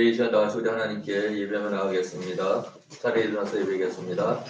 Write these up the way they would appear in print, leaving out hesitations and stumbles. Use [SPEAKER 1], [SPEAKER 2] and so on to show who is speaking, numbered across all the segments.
[SPEAKER 1] 이 시간 다같이 우리 하나님께 예배하며 나가겠습니다. 자리에 일어나서 예배하겠습니다.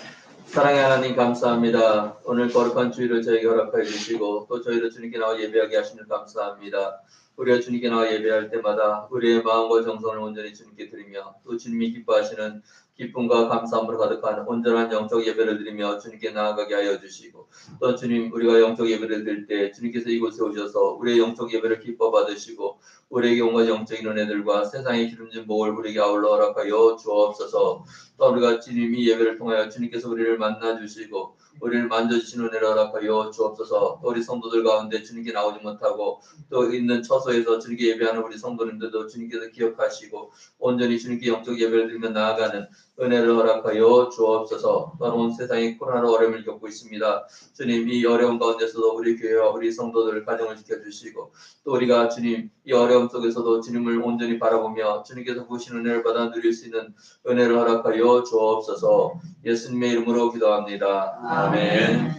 [SPEAKER 1] 사랑의 하나님 감사합니다. 오늘 거룩한 주일을 저에게 허락하여 주시고 또 저희를 주님께 나와 예배하게 하시는 감사합니다. 우리가 주님께 나와 예배할 때마다 우리의 마음과 정성을 온전히 주님께 드리며 또 주님이 기뻐하시는 기쁨과 감사함으로 가득한 온전한 영적 예배를 드리며 주님께 나아가게 하여 주시고 또 주님 우리가 영적 예배를 드릴 때 주님께서 이곳에 오셔서 우리의 영적 예배를 기뻐 받으시고 우리에게 온갖 영적인 은혜들과 세상의 기름진 복을 우리에게 아울러 허락하여 주옵소서. 또 우리가 주님이 예배를 통하여 주님께서 우리를 만나주시고 우리를 만져주시는 은혜를 허락하여 주옵소서. 또 우리 성도들 가운데 주님께 나오지 못하고 또 있는 처소에서 주님께 예배하는 우리 성도님들도 주님께서 기억하시고 온전히 주님께 영적 예배를 드리며 나아가는 은혜를 허락하여 주옵소서. 또한 온 세상이 코로나로 어려움을 겪고 있습니다. 주님 이 어려움 가운데서도 우리 교회와 우리 성도들 가정을 지켜주시고 또 우리가 주님 이 어려움 속에서도 주님을 온전히 바라보며 주님께서 부으시는 은혜를 받아 누릴 수 있는 은혜를 허락하여 주옵소서. 예수님의 이름으로 기도합니다. 아멘.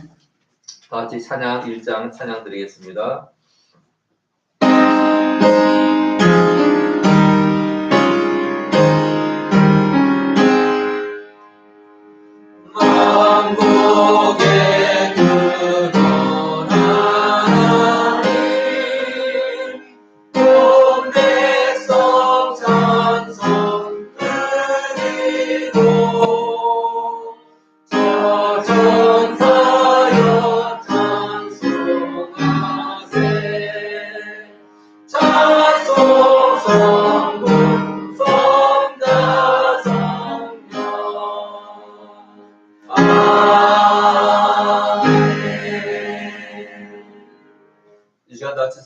[SPEAKER 1] 다 같이 찬양 1장 찬양 드리겠습니다.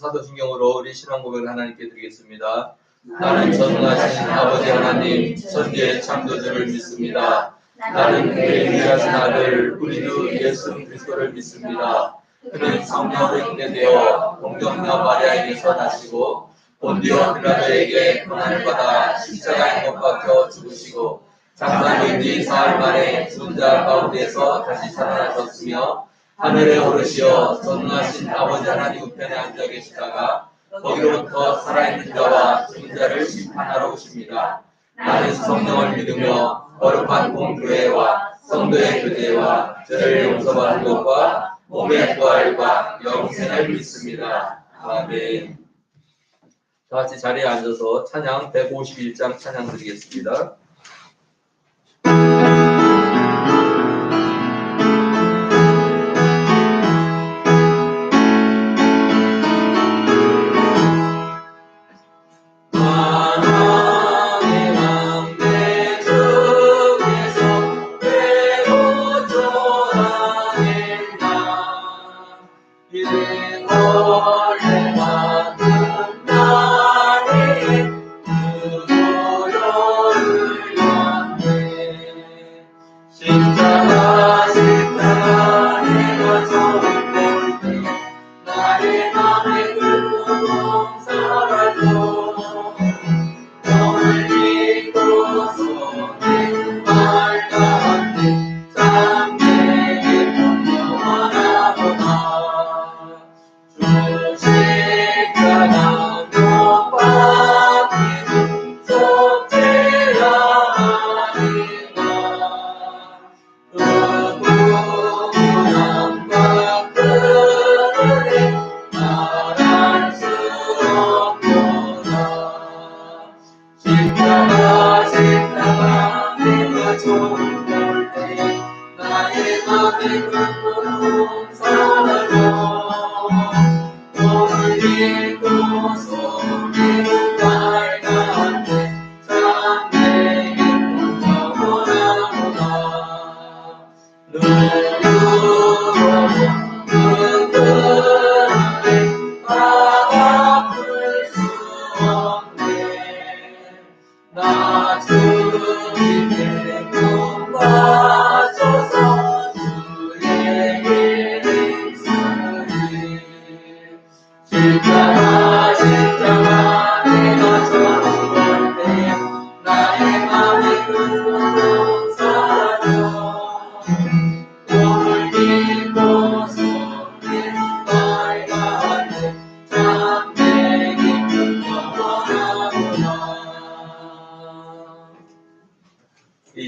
[SPEAKER 1] 사도신경으로 우리 신앙 고백을 하나님께 드리겠습니다. 나는 전능하신 아버지 하나님 천지의 창조주를 믿습니다. 나는 그의 유일하신 아들 우리 주 예수 그리스도를 믿습니다. 그는 성령으로 잉태되어 동정녀 마리아에게서 나시고 본디오 빌라도에게 고난을 받아 십자가에 못 박혀 죽으시고 장사된 지 사흘 만에 죽은 자 가운데서 다시 살아나셨으며 하늘에 오르시어 전능하신 아버지 하나님 우편에 앉아 계시다가 거기로부터 살아있는 자와 죽은 자를 심판하러 오십니다. 나는 성령을 믿으며 거룩한 공교회와 성도의 교제와 죄를 용서받는 것과 몸의 부활과 영생을 믿습니다. 아멘. 다 같이 자리에 앉아서 찬양 151장 찬양 드리겠습니다.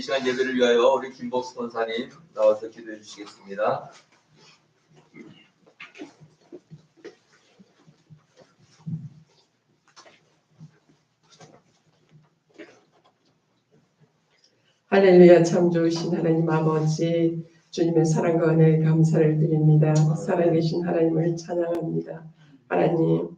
[SPEAKER 1] 시간 예배를 위하여 우리 김복수 권사님 나와서 기도해 주시겠습니다.
[SPEAKER 2] 할렐루야. 참 좋으신 하나님 아버지, 주님의 사랑과 은혜에 감사를 드립니다. 살아계신 하나님을 찬양합니다. 하나님,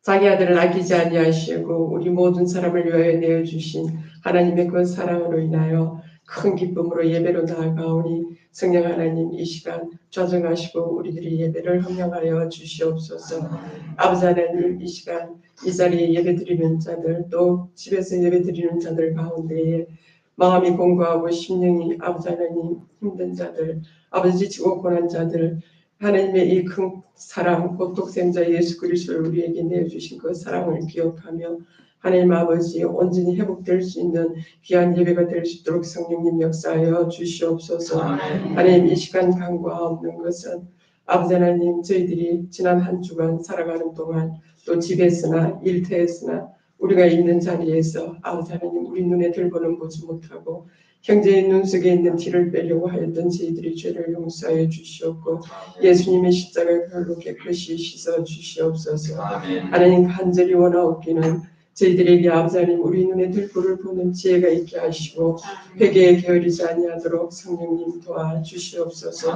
[SPEAKER 2] 자기 아들을 아끼지 아니하시고 우리 모든 사람을 위하여 내어주신 하나님의 그 사랑으로 인하여 큰 기쁨으로 예배로 나아가오니 성령 하나님, 이 시간 좌정하시고 우리들의 예배를 헌명하여 주시옵소서. 아버지 하나님, 이 시간 이 자리에 예배드리는 자들, 또 집에서 예배드리는 자들 가운데에 마음이 공고하고 심령이 아버지 하나님 힘든 자들, 아버지 지치고 고난 자들, 하나님의 이 큰 사랑, 곧 독생자 예수 그리스도를 우리에게 내어주신 그 사랑을 기억하며 하나님 아버지 온전히 회복될 수 있는 귀한 예배가 될 수 있도록 성령님 역사하여 주시옵소서. 하나님, 이 시간 간과 없는 것은 아버지 하나님, 저희들이 지난 한 주간 살아가는 동안 또 집에서나 일터에서나 우리가 있는 자리에서 아버지 하나님, 우리 눈에 들고는 보지 못하고 형제의 눈 속에 있는 티를 빼려고 하였던 저희들의 죄를 용서하여 주시옵고 예수님의 십자가의 별로 깨끗이 씻어 주시옵소서. 하나님, 간절히 원하옵기는 저희들에게 아버지 하나님, 우리 눈에 들보를 보는 지혜가 있게 하시고 회개에 게으르지 아니하도록 성령님 도와주시옵소서.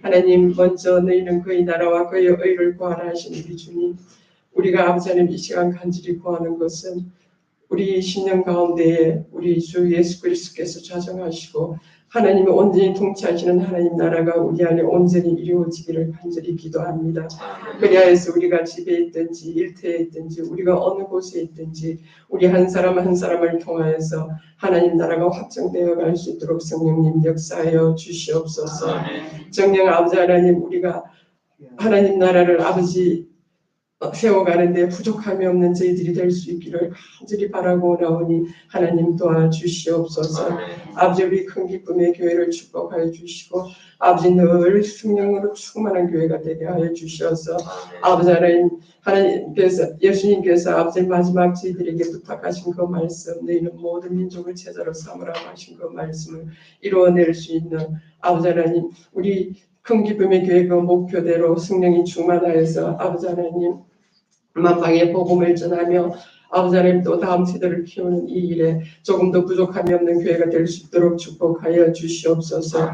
[SPEAKER 2] 하나님, 먼저 너희는 그의 나라와 그의 의를 구하라 하신 우리 주님, 우리가 아버지 하나님 이 시간 간절히 구하는 것은 우리 신령 가운데에 우리 주 예수 그리스도께서 좌정하시고 하나님이 온전히 통치하시는 하나님 나라가 우리 안에 온전히 이루어지기를 간절히 기도합니다. 그리하여서 우리가 집에 있든지 일터에 있든지 우리가 어느 곳에 있든지 우리 한 사람 한 사람을 통하여서 하나님 나라가 확정되어 갈 수 있도록 성령님 역사하여 주시옵소서. 정령 아버지 하나님, 우리가 하나님 나라를 아버지 세워가는데 부족함이 없는 저희들이 될 수 있기를 간절히 바라고 나오니 하나님 도와주시옵소서. 아버지, 우리 큰 기쁨의 교회를 축복하여 주시고 아버지 늘 성령으로 충만한 교회가 되게 하여 주셔서 아버지 하나님께서 예수님께서 아버지 마지막 저희들에게 부탁하신 그 말씀, 너희는 모든 민족을 제자로 삼으라고 하신 그 말씀을 이루어낼 수 있는 아버지 하나님, 우리 큰 기쁨의 교회 그 목표대로 성령이 충만하여서 아버지 하나님 만방의 복음을 전하며 아버지 하나님 또 다음 세대를 키우는 이 일에 조금 더 부족함이 없는 교회가 될 수 있도록 축복하여 주시옵소서.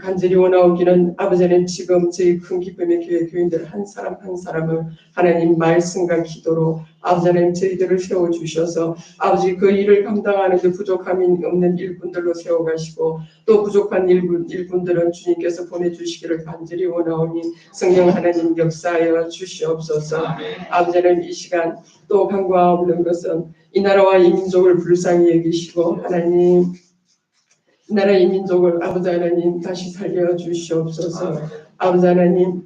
[SPEAKER 2] 간절히 원하오기는 아버지 하나님, 지금 저희 큰 기쁨의 교회 교인들 한 사람 한 사람을 하나님 말씀과 기도로 아버지 하나님 저희들을 세워주셔서 아버지 그 일을 감당하는 데 부족함이 없는 일꾼들로 세워가시고 또 부족한 일꾼들은 주님께서 보내주시기를 간절히 원하오니 성령 하나님 역사하여 주시옵소서. 아버지 하나님, 이 시간 또 간과 없는 것은 이 나라와 이 민족을 불쌍히 여기시고 하나님 이 나라 이 민족을 아버지 하나님 다시 살려 주시옵소서. 아버지 하나님,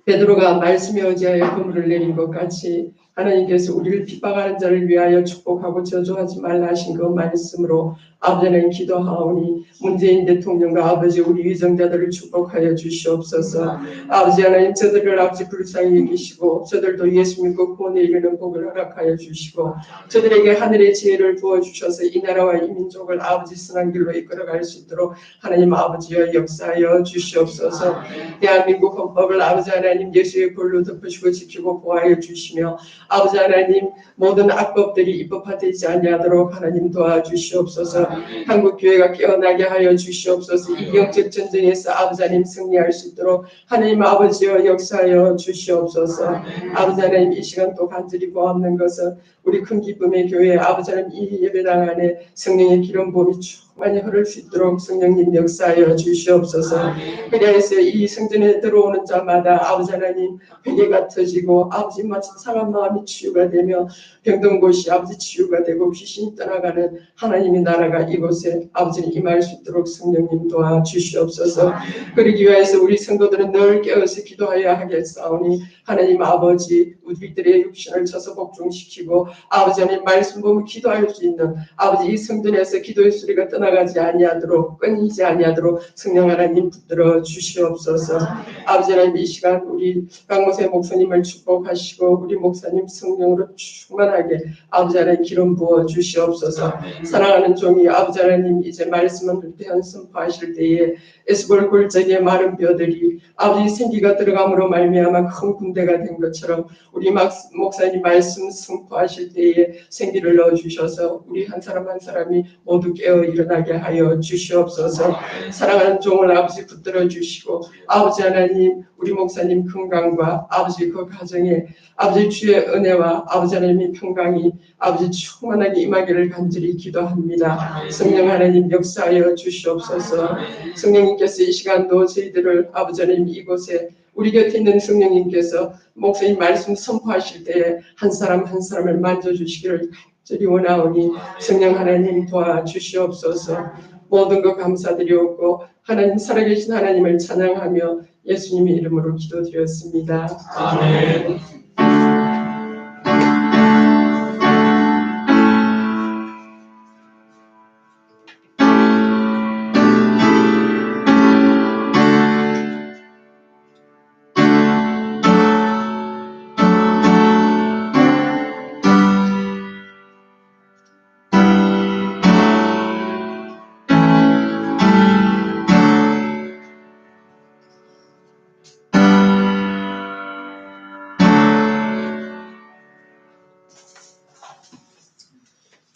[SPEAKER 2] 베드로가 말씀에 의지하여 그물을 내린 것 같이 하나님께서 우리를 핍박하는 자를 위하여 축복하고 저주하지 말라 하신 그 말씀으로 아버지 하나님 기도하오니 문재인 대통령과 아버지 우리 위정자들을 축복하여 주시옵소서. 아버지 하나님, 저들을 아버지 불쌍히 여기시고 저들도 예수 믿고 구원에 이르는 복을 허락하여 주시고 저들에게 하늘의 지혜를 부어주셔서 이 나라와 이 민족을 아버지 선한 길로 이끌어갈 수 있도록 하나님 아버지여 역사하여 주시옵소서. 대한민국 헌법을 아버지 하나님 예수의 볼로 덮으시고 지키고 보호하여 주시며 아버지 하나님 모든 악법들이 입법화되지 아니하도록 하나님 도와주시옵소서. 한국 교회가 깨어나게 하여 주시옵소서. 이 영적 전쟁에서 아버지 하나님 승리할 수 있도록 하나님 아버지여 역사하여 주시옵소서. 아버지 하나님, 이 시간 또 간절히 구하는 것은 우리 큰 기쁨의 교회 아버지 하나님 이 예배당 안에 성령의 기름 부음이 충만히 흐를 수 있도록 성령님 역사하여 주시옵소서. 그래서 이 성전에 들어오는 자마다 아버지 하나님 회개가 터지고 아버지 마치 상한 마음이 치유가 되며 병든 곳이 아버지 치유가 되고 귀신이 떠나가는 하나님의 나라가 이곳에 아버지는 임할 수 있도록 성령님 도와주시옵소서. 그러기 위해서 우리 성도들은 늘 깨어서 기도하여야 하겠사오니 하나님 아버지 우리들의 육신을 쳐서 복종시키고 아버지 하나님 말씀 보면 기도할 수 있는 아버지 이 성전에서 기도의 소리가 떠나 떠나가지 아니하도록 끊이지 아니하도록 성령 하나님 붙들어 주시옵소서. 아버지 하나님 이 시간 우리 강모세 목사님을 축복하시고 우리 목사님 성령으로 충만하게 아버지 하나님 기름 부어 주시옵소서. 사랑하는 종이 아버지 하나님 이제 말씀을 대한 선포하실 때에 에스골 골짜기의 마른 뼈들이 아버지 생기가 들어감으로 말미암아 큰 군대가 된 것처럼 우리 목사님 말씀 선포하실 때에 생기를 넣어 주셔서 우리 한 사람 한 사람이 모두 깨어 일어나게 하여 주시옵소서. 사랑하는 종을 아버지 붙들어 주시고 아버지 하나님 우리 목사님 건강과 아버지 그 가정에 아버지 주의 은혜와 아버지 하나님의 평강이 아버지 충만하게 임하기를 간절히 기도합니다. 성령 하나님 역사하여 주시옵소서. 성령님께서 이 시간도 저희들을 아버지 하나님 이곳에 우리 곁에 있는 성령님께서 목사님 말씀 선포하실 때에 한 사람 한 사람을 만져주시기를 간절히 원하오니 성령 하나님 도와주시옵소서. 모든 것 감사드리옵고 하나님 살아계신 하나님을 찬양하며 예수님의 이름으로 기도드렸습니다.
[SPEAKER 1] 아멘.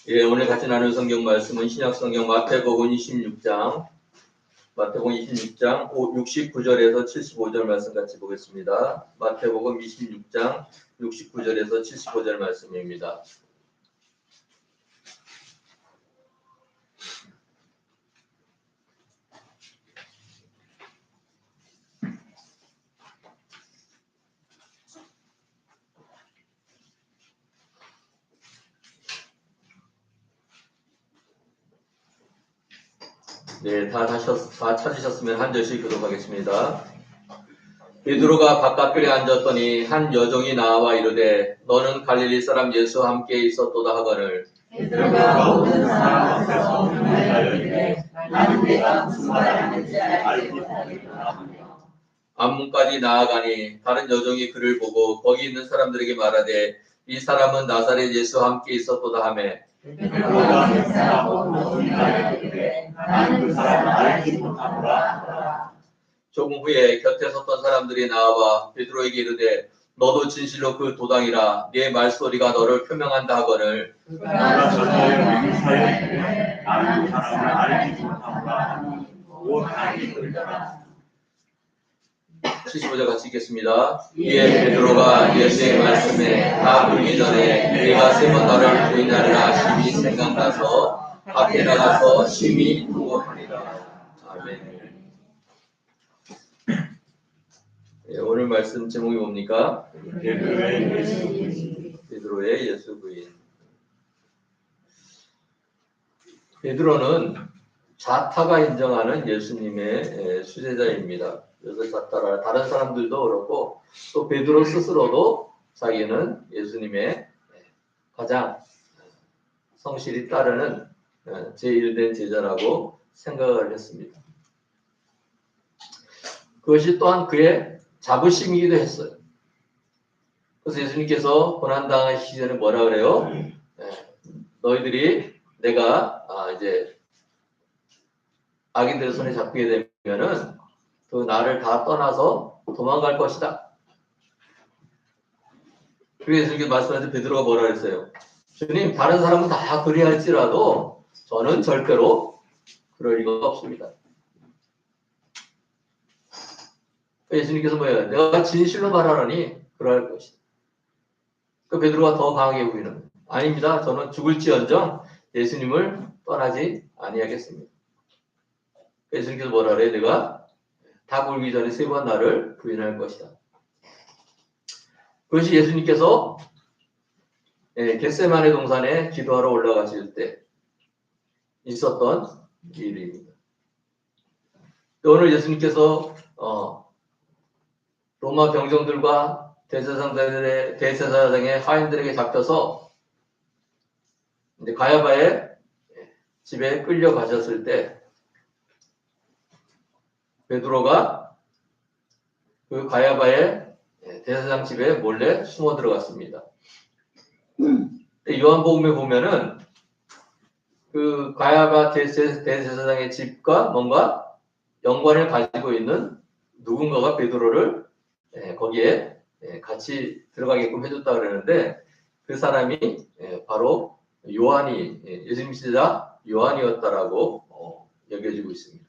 [SPEAKER 1] 예, 오늘 같이 나눌 성경 말씀은 신약 성경 마태복음 26장 69절에서 75절 말씀 같이 보겠습니다. 마태복음 26장 69절에서 75절 말씀입니다. 네, 다 찾으셨으면 한 절씩 교독하겠습니다. 베드로가 바깥길에 앉았더니 한 여종이 나와 이르되 너는 갈릴리 사람 예수와 함께 있었도다 하거늘
[SPEAKER 3] 베드로가 모든 사람 앞에서 눈을 이르되 나는 내가 무슨 말을 하는지 알지 못하겠노라.
[SPEAKER 1] 앞문까지 나아가니 다른 여종이 그를 보고 거기 있는 사람들에게 말하되 이 사람은 나사렛 예수와 함께 있었도다 하매
[SPEAKER 3] 베드로가 뱃사하고 모든 말을 이르되 나는 그 사람을 알지 못하노라.
[SPEAKER 1] 조금 후에 곁에 섰던 사람들이 나와 베드로에게 이르되 너도 진실로 그 도당이라 네 말소리가 너를 표명한다 하거늘
[SPEAKER 3] 그가 저녁에 우리 사이에 이르되 나는 그 사람을 알지 못하노라 하니 곧 알게 되더라.
[SPEAKER 1] 75절 같이 읽겠습니다. 이에 베드로가 예수의 말씀에 다 물기 전에 네가 세 번 나를 부인하리라 하심이 생각나서 밖에 나가서 심히 두고하니라. 아멘. 예, 오늘 말씀 제목이 뭡니까? 베드로의 예수 부인. 베드로는 자타가 인정하는 예수님의 수제자입니다. 그래서 자타라 다른 사람들도 그렇고 또 베드로 스스로도 자기는 예수님의 가장 성실히 따르는 제1된 제자라고 생각을 했습니다. 그것이 또한 그의 자부심이기도 했어요. 그래서 예수님께서 고난당하시기 전에 뭐라 그래요? 너희들이 내가 이제 악인들의 손에 잡히게 되면은 그 나를 다 떠나서 도망갈 것이다. 그래서 예수님께서 말씀하신 베드로가 뭐라 그랬어요? 주님, 다른 사람은 다 그리할지라도 저는 절대로 그럴 리가 없습니다. 예수님께서 뭐예요? 내가 진실로 말하노니 그러할 것이다. 그 베드로가 더 강하게 부인합니다. 아닙니다. 저는 죽을지언정 예수님을 떠나지 아니하겠습니다. 예수님께서 뭐라 그래요? 내가 다 굴기 전에 세 번 나를 부인할 것이다. 그것이 예수님께서 겟세마네 동산에 기도하러 올라가실 때 있었던 일입니다. 오늘 예수님께서 로마 병정들과 대제사장의 하인들에게 잡혀서 이제 가야바의 집에 끌려가셨을 때 베드로가 그 가야바의 대제사장 집에 몰래 숨어 들어갔습니다. 요한복음에 보면은 그 가야바 대제사장의 집과 뭔가 연관을 가지고 있는 누군가가 베드로를 거기에 같이 들어가게끔 해줬다 그러는데 그 사람이 바로 요한이 예수님 시대자 요한이었다라고 여겨지고 있습니다.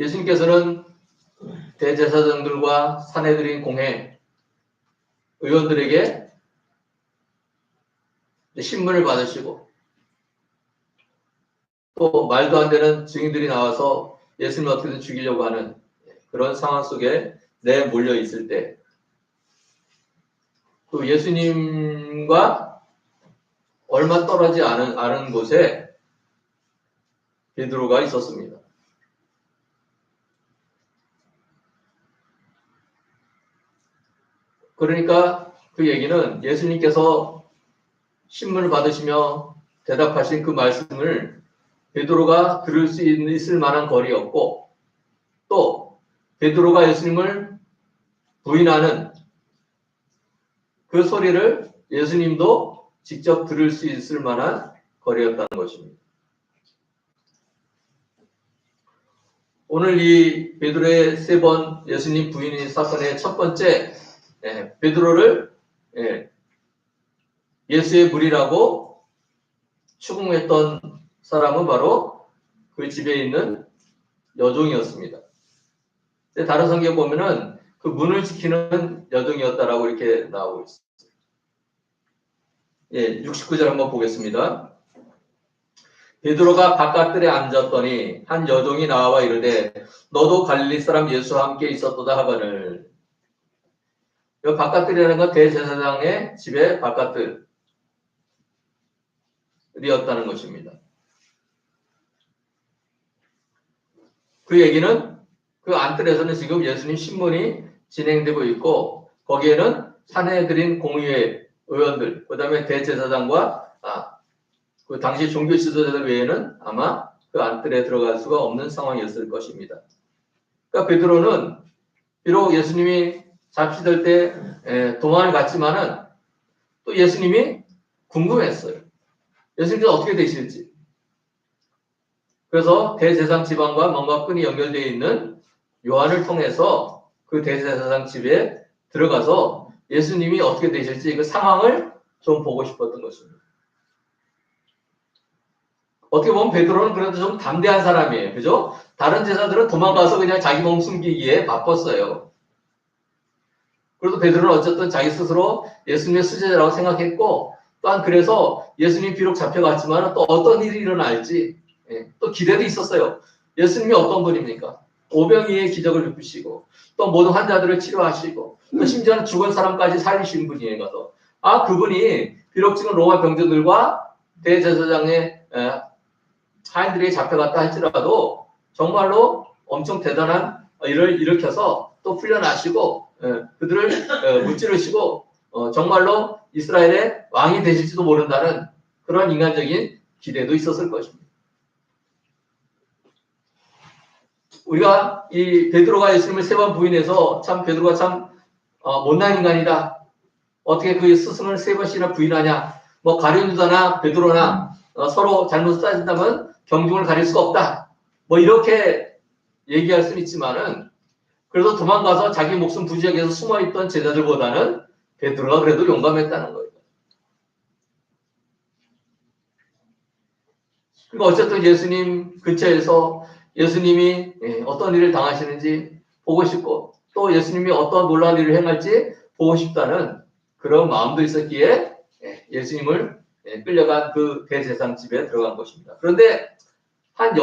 [SPEAKER 1] 예수님께서는 대제사장들과 사내들인 공회 의원들에게 신문을 받으시고 또 말도 안 되는 증인들이 나와서 예수님을 어떻게든 죽이려고 하는 그런 상황 속에 내몰려 있을 때 그 예수님과 얼마 떨어지지 않은 곳에 베드로가 있었습니다. 그러니까 그 얘기는 예수님께서 신문을 받으시며 대답하신 그 말씀을 베드로가 들을 수 있을 만한 거리였고 또 베드로가 예수님을 부인하는 그 소리를 예수님도 직접 들을 수 있을 만한 거리였다는 것입니다. 오늘 이 베드로의 3번 예수님 부인 사건의 첫 번째 베드로를 예수의 무리라고 추궁했던 사람은 바로 그 집에 있는 여종이었습니다. 다른 성경 보면은 그 문을 지키는 여종이었다라고 이렇게 나오고 있습니다. 69절 한번 보겠습니다. 베드로가 바깥들에 앉았더니 한 여종이 나와 이르되 너도 갈릴리 사람 예수와 함께 있었도다 하거늘. 이 바깥들이라는 건 대제사장의 집의 바깥들이었다는 것입니다. 그 얘기는 그 안뜰에서는 지금 예수님 신문이 진행되고 있고 거기에는 사내들인 공의회 의원들, 그 다음에 대제사장과 그 당시 종교 지도자들 외에는 아마 그 안뜰에 들어갈 수가 없는 상황이었을 것입니다. 그러니까 베드로는 비록 예수님이 잡히될 때 도망을 갔지만은 또 예수님이 궁금했어요. 예수님께서 어떻게 되실지. 그래서 대제사장 집안과 뭔가 끈이 연결되어 있는 요한을 통해서 그 대제사장 집에 들어가서 예수님이 어떻게 되실지 그 상황을 좀 보고 싶었던 것입니다. 어떻게 보면 베드로는 그래도 좀 담대한 사람이에요. 그죠? 다른 제사들은 도망가서 그냥 자기 몸 숨기기에 바빴어요. 그래도 베드로는 어쨌든 자기 스스로 예수님의 수제자라고 생각했고 또한 그래서 예수님 비록 잡혀갔지만 또 어떤 일이 일어날지 또 기대도 있었어요. 예수님이 어떤 분입니까? 오병이의 기적을 베푸시고 또 모든 환자들을 치료하시고 또 심지어는 죽은 사람까지 살리신 분이에요. 가서 그분이 비록 지금 로마 병정들과 대제사장의 하인들에게 잡혀갔다 할지라도 정말로 엄청 대단한 일을 일으켜서 또 풀려나시고 그들을 무찌르시고 정말로 이스라엘의 왕이 되실지도 모른다는 그런 인간적인 기대도 있었을 것입니다. 우리가 이 베드로가 예수님을 3번 부인해서 참 베드로가 참 못난 인간이다. 어떻게 그 스승을 3번씩이나 부인하냐. 뭐 가룟 유다나 베드로나 서로 잘못 따진다면 경중을 가릴 수가 없다. 뭐 이렇게 얘기할 수는 있지만은 그래도 도망가서 자기 목숨 부지하기 위해서 숨어있던 제자들보다는 베드로가 그래도 용감했다는 거예요. 그러니까 어쨌든 예수님 근처에서 예수님이 어떤 일을 당하시는지 보고 싶고 또 예수님이 어떤 놀라운 일을 행할지 보고 싶다는 그런 마음도 있었기에 예수님을 끌려간 그 대제사장 집에 들어간 것입니다. 그런데 한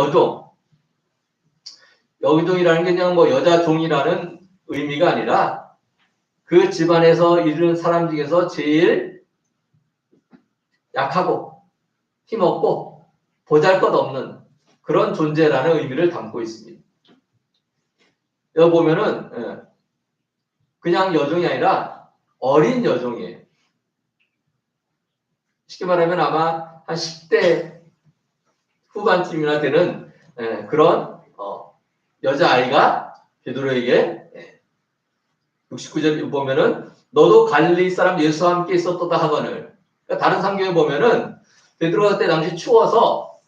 [SPEAKER 1] 여종이라는 게 그냥 뭐 여자 종이라는 의미가 아니라 그 집안에서 이르는 사람 중에서 제일 약하고 힘없고 보잘것없는 그런 존재라는 의미를 담고 있습니다. 여기 보면은 그냥 여종이 아니라 어린 여종이에요. 쉽게 말하면 아마 한 10대 후반쯤이나 되는 그런 여자아이가 베드로에게 69절 보면은 너도 갈릴리 사람 예수와 함께 있었도다 하거늘. 그러니까 다른 성경에 보면은 베드로가 그때 당시 추워서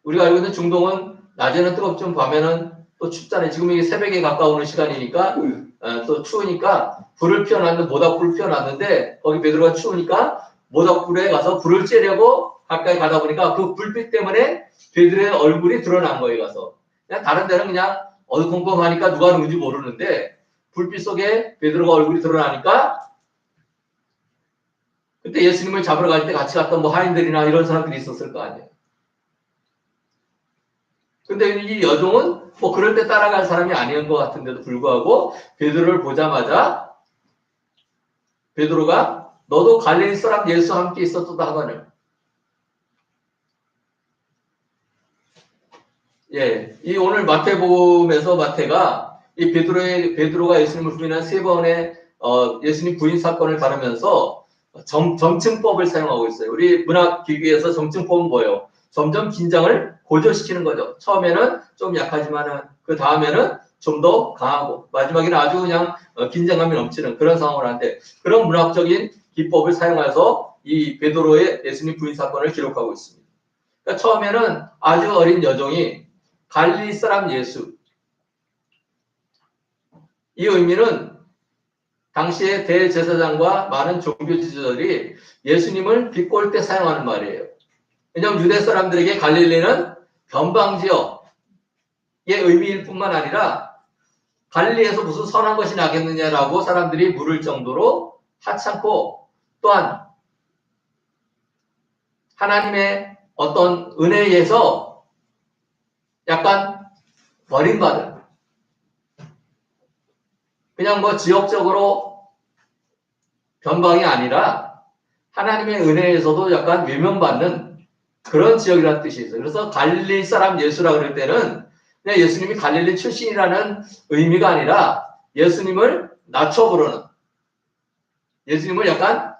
[SPEAKER 1] 우리가 알고 있는 중동은 낮에는 뜨겁지만 밤에는 또 춥잖아요. 지금 이게 새벽에 가까우는 시간이니까 또 추우니까 불을 피워놨는데 모닥불을 피워놨는데 거기 베드로가 추우니까 모닥불에 가서 불을 쬐려고 가까이 가다 보니까 그 불빛 때문에 베드로의 얼굴이 드러난 거예요. 가서 그냥 다른 데는 그냥 어두컴컴하니까 누가 누군지 모르는데 불빛 속에 베드로가 얼굴이 드러나니까 그때 예수님을 잡으러 갈 때 같이 갔던 뭐 하인들이나 이런 사람들이 있었을 거 아니에요. 근데 이 여종은 뭐 그럴 때 따라갈 사람이 아닌 것 같은데도 불구하고 베드로를 보자마자 베드로가 너도 갈릴리 사람 예수와 함께 있었도다 하거늘. 이 오늘 마태복음에서 마태가 이 베드로가 예수님을 부인한 세 번의 예수님 부인 사건을 다루면서 점층법을 사용하고 있어요. 우리 문학 기계에서 점층법은 뭐예요? 점점 긴장을 고조시키는 거죠. 처음에는 좀 약하지만은 그 다음에는 좀 더 강하고 마지막에는 아주 그냥 긴장감이 넘치는 그런 상황을 하는데 그런 문학적인 기법을 사용해서 이 베드로의 예수님 부인 사건을 기록하고 있습니다. 그러니까 처음에는 아주 어린 여종이 갈릴리 사람 예수, 이 의미는 당시의 대제사장과 많은 종교 지도자들이 예수님을 비꼴 때 사용하는 말이에요. 왜냐하면 유대 사람들에게 갈릴리는 변방지역의 의미일 뿐만 아니라 갈릴리에서 무슨 선한 것이 나겠느냐라고 사람들이 물을 정도로 하찮고 또한 하나님의 어떤 은혜에 의해서 약간 버림받은 그냥 뭐 지역적으로 변방이 아니라 하나님의 은혜에서도 약간 외면받는 그런 지역이라는 뜻이 있어요. 그래서 갈릴리 사람 예수라 그럴 때는 그냥 예수님이 갈릴리 출신이라는 의미가 아니라 예수님을 낮춰 부르는, 예수님을 약간